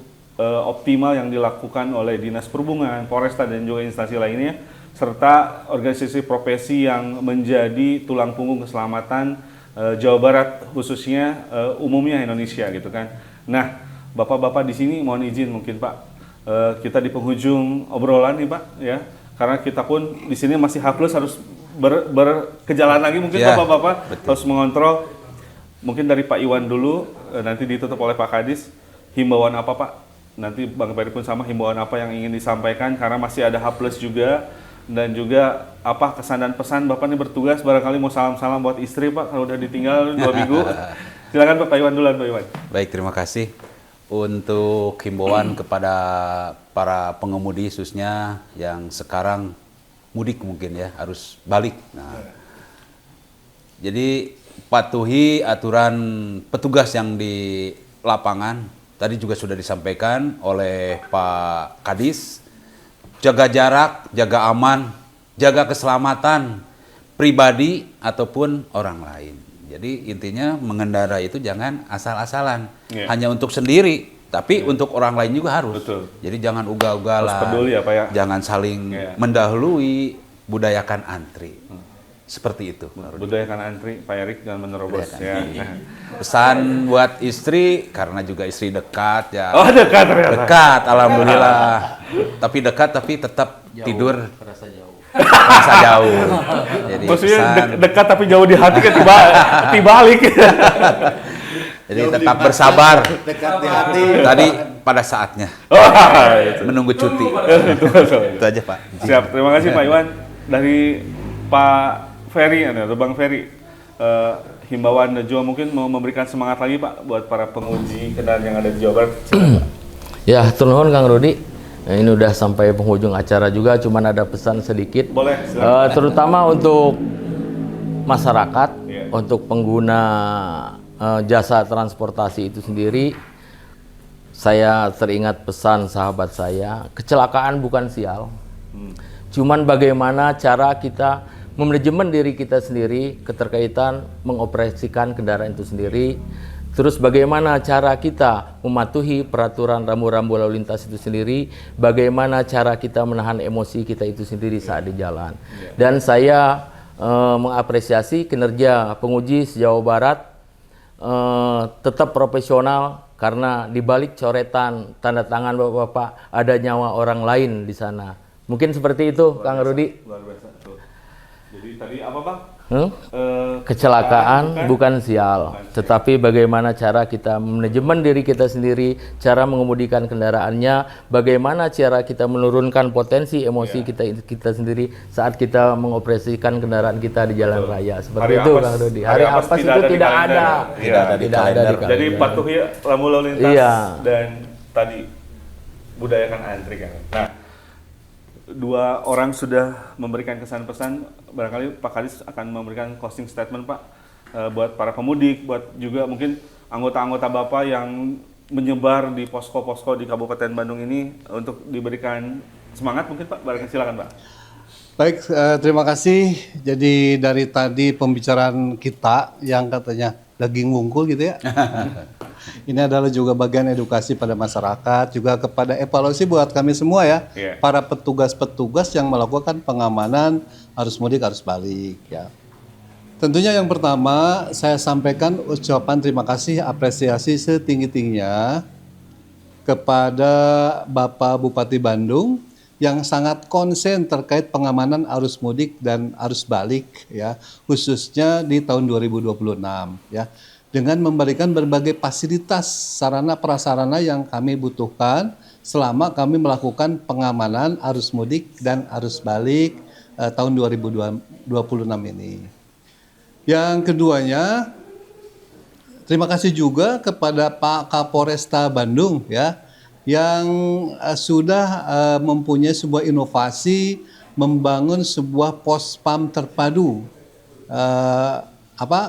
optimal yang dilakukan oleh Dinas Perhubungan, Polresta dan juga instansi lainnya, serta organisasi profesi yang menjadi tulang punggung keselamatan Jawa Barat, khususnya umumnya Indonesia gitu kan. Nah, bapak-bapak di sini mohon izin mungkin Pak, kita di penghujung obrolan nih Pak ya, karena kita pun di sini masih H+ harus berkejalan lagi mungkin Ya, bapak-bapak harus mengontrol. Mungkin dari Pak Iwan dulu, nanti ditutup oleh Pak Kadis. Himbauan apa Pak? Nanti Bang Ferry pun sama, himbauan apa yang ingin disampaikan karena masih ada H+ juga. Dan juga apa kesan dan pesan Bapak ini bertugas, barangkali mau salam-salam buat istri Pak kalau udah ditinggal 2 minggu. Silakan Pak Iwan duluan Pak Iwan. Baik, terima kasih. Untuk himbauan kepada para pengemudi khususnya yang sekarang mudik mungkin ya, harus balik. Nah, jadi patuhi aturan petugas yang di lapangan. Tadi juga sudah disampaikan oleh Pak Kadis. Jaga jarak, jaga aman, jaga keselamatan pribadi ataupun orang lain. Jadi intinya mengendarai itu jangan asal-asalan, hanya untuk sendiri, tapi untuk orang lain juga harus. Betul. Jadi jangan ugal-ugalan, Harus peduli ya, Pak, ya? jangan saling mendahului, budayakan antri. Seperti itu. Budayakan antri, Pak Erik jangan menerobos ya. Pesan buat istri, karena juga istri dekat ya. Oh dekat ternyata. Dekat, alhamdulillah. Tapi dekat, tapi tetap tidur Terasa jauh. terasa jauh. Jadi Maksudnya pesan, dekat tapi jauh di hati kan dibalik. jadi tetap bersabar. Dekat di hati. Tadi pada saatnya Wah, itu. menunggu cuti. Itu masalah. Itu aja Pak. Siap, terima kasih Pak Iwan. Dari Pak Ferry atau Bang Ferry, himbauan dan juga mungkin mau memberikan semangat lagi Pak buat para penguji kendaraan yang ada di Jawa Barat. Silakan, Pak. Ya, turun Kang Rudi. Nah, ini udah sampai penghujung acara juga, cuman ada pesan sedikit. Boleh, silakan. Terutama untuk masyarakat, Iya. untuk pengguna jasa transportasi itu sendiri. Saya teringat pesan sahabat saya, kecelakaan bukan sial. Cuman bagaimana cara kita memanajemen diri kita sendiri, keterkaitan mengoperasikan kendaraan itu sendiri. Terus bagaimana cara kita mematuhi peraturan rambu-rambu lalu lintas itu sendiri, bagaimana cara kita menahan emosi kita itu sendiri saat di jalan. Dan saya mengapresiasi kinerja penguji se-Jawa Barat, tetap profesional karena di balik coretan tanda tangan Bapak-bapak ada nyawa orang lain di sana. Mungkin seperti itu Kang Rudi. Luar biasa. Tuh. Jadi tadi apa Bang? Kecelakaan bukan sial, tetapi bagaimana cara kita manajemen diri kita sendiri, cara mengemudikan kendaraannya, bagaimana cara kita menurunkan potensi emosi kita sendiri saat kita mengoperasikan kendaraan kita di jalan raya. Seperti Hari itu apes- Kang Rudi. hari Hari apes apes tidak itu ada di tidak kalender. ada. Tidak ada di Tidak ada kalender. di kalender. Jadi patuhi rambu lalu lintas Iya. dan tadi budayakan antri kan. Nah, dua orang sudah memberikan kesan pesan, barangkali Pak Kadis akan memberikan closing statement Pak, buat para pemudik, buat juga mungkin anggota-anggota Bapak yang menyebar di posko-posko di Kabupaten Bandung ini untuk diberikan semangat mungkin Pak, barangkali silakan Pak. Baik, terima kasih. Jadi dari tadi pembicaraan kita yang katanya daging wungkul gitu ya. Ini adalah juga bagian edukasi pada masyarakat, juga kepada evaluasi buat kami semua ya, Iya. para petugas-petugas yang melakukan pengamanan arus mudik, arus balik ya. Tentunya yang pertama saya sampaikan ucapan terima kasih, apresiasi setinggi-tingginya kepada Bapak Bupati Bandung yang sangat konsen terkait pengamanan arus mudik dan arus balik ya, khususnya di tahun 2026 ya. Dengan memberikan berbagai fasilitas sarana prasarana yang kami butuhkan selama kami melakukan pengamanan arus mudik dan arus balik tahun 2026 ini. Yang keduanya, terima kasih juga kepada Pak Kapolresta Bandung ya, yang sudah mempunyai sebuah inovasi membangun sebuah pos pam terpadu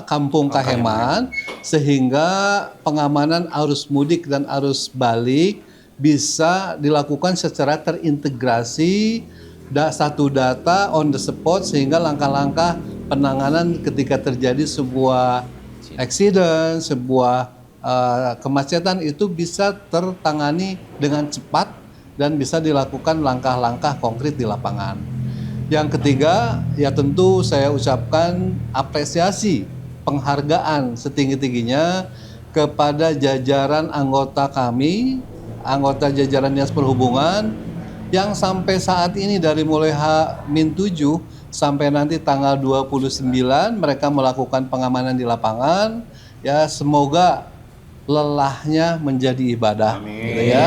Kampung Kaheman, sehingga pengamanan arus mudik dan arus balik bisa dilakukan secara terintegrasi, satu data on the spot, sehingga langkah-langkah penanganan ketika terjadi sebuah accident, sebuah kemacetan itu bisa tertangani dengan cepat dan bisa dilakukan langkah-langkah konkret di lapangan. Yang ketiga, ya tentu saya ucapkan apresiasi, penghargaan setinggi-tingginya kepada jajaran anggota kami, anggota jajaran Dinas Perhubungan, yang sampai saat ini dari mulai H-7 sampai nanti tanggal 29 mereka melakukan pengamanan di lapangan. Ya, semoga lelahnya menjadi ibadah. Gitu ya.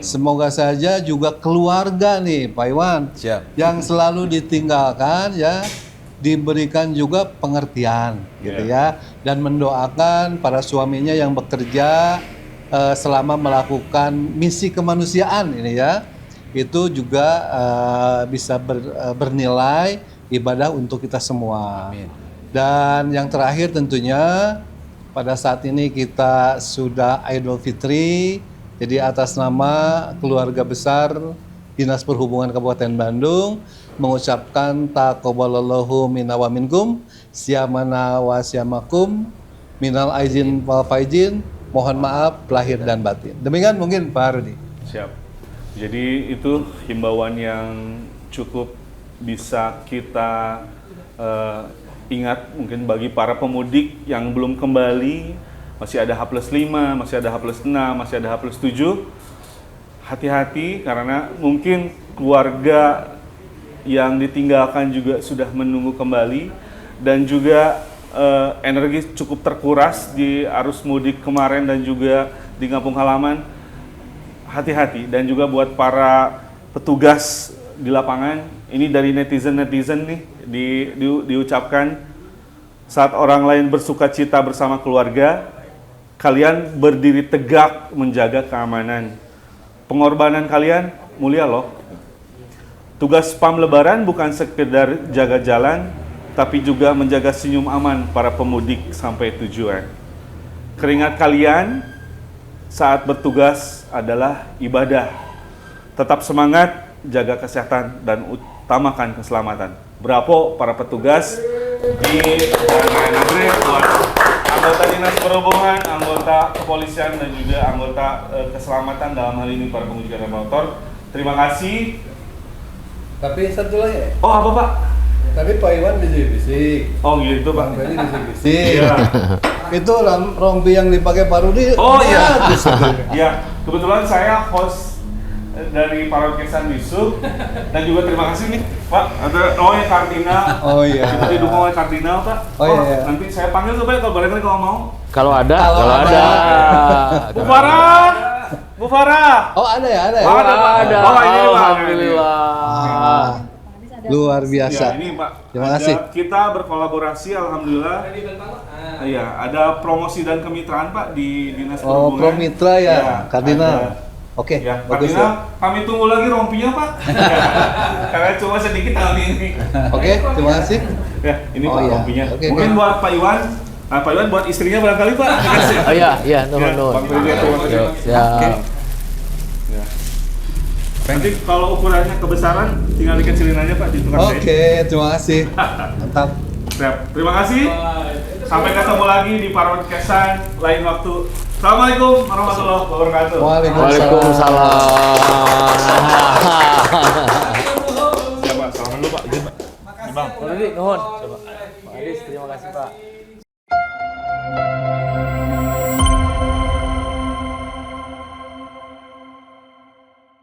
Semoga saja juga keluarga nih Pak Iwan yang selalu ditinggalkan ya diberikan juga pengertian gitu ya, dan mendoakan para suaminya yang bekerja selama melakukan misi kemanusiaan ini ya, itu juga bisa bernilai ibadah untuk kita semua. Amin. Dan yang terakhir tentunya pada saat ini kita sudah Idul Fitri. Jadi atas nama keluarga besar Dinas Perhubungan Kabupaten Bandung mengucapkan taqabbalallahu minna wa minkum, syamana wa syamakum, minal aizin wal faizin, mohon maaf lahir dan batin. Demikian mungkin Pak Rudi. Siap. Jadi itu himbauan yang cukup bisa kita ingat mungkin bagi para pemudik yang belum kembali, masih ada H+5, masih ada H+6, masih ada H+7. Hati-hati karena mungkin keluarga yang ditinggalkan juga sudah menunggu kembali, dan juga energi cukup terkuras di arus mudik kemarin dan juga di kampung halaman. Hati-hati, dan juga buat para petugas di lapangan, ini dari netizen-netizen nih diucapkan, saat orang lain bersuka cita bersama keluarga, kalian berdiri tegak menjaga keamanan. Pengorbanan kalian mulia loh. Tugas PAM Lebaran bukan sekedar jaga jalan, tapi juga menjaga senyum aman para pemudik sampai tujuan. Keringat kalian saat bertugas adalah ibadah. Tetap semangat, jaga kesehatan, dan utamakan keselamatan. Bravo para petugas di Jalan Nagrek, buat anggota Dinas Perhubungan, anggota kepolisian, dan juga anggota keselamatan, dalam hal ini para pengemudi kendaraan motor. Terima kasih. Tapi satu lagi. Oh, apa Pak? Tapi Pak Iwan bisik-bisik. Oh gitu Pak. Bang bisik-bisik. Iya. Itu rompi yang dipakai Pak Rudi. Oh iya. Ya, kebetulan saya host dari Parokisan Bisub, dan juga terima kasih nih Pak, ada Noe Kardinal. Oh iya. Kita didukung oleh Kardinal Pak. Oh iya. Nanti saya panggil tuh Pak kalau barangkali kalau mau. Kalau ada. Bu Farah. Bu Farah. Oh ada ya, ada ya. Oh, ada Pak. Ada. Oh, ini Pak. Alhamdulillah. Luar biasa. Ya, ini Pak. Terima kasih. Kita berkolaborasi, alhamdulillah. Iya, ada promosi dan kemitraan Pak di Dinas Oh, Perhubungan. Promitra ya, Ada. Kardinal. Oke, Ya, bagus Kardinal, ya. kami tunggu lagi rompinya Pak. Karena cuma sedikit tahun ini. Oke, terima kasih. Ya, ini Oh, Pak iya. rompinya. Oke, Mungkin oke. buat Pak Iwan. Nah, Pak Iwan buat istrinya barangkali Pak. Oh iya, nuhun. Bang Freddy, terima kasih. Siap. Ya. Nanti kalau ukurannya kebesaran, tinggal dikecilin aja Pak di tukang saya. Oke, terima kasih. Mantap. Siap. Terima kasih. Sampai ketemu lagi di Podcastan lain waktu. Assalamualaikum warahmatullahi wabarakatuh. Waalaikumsalam. Siapa? Salaman dulu Pak. Izin Pak. Bang. Nuhun. Pak Adis, terima kasih Pak.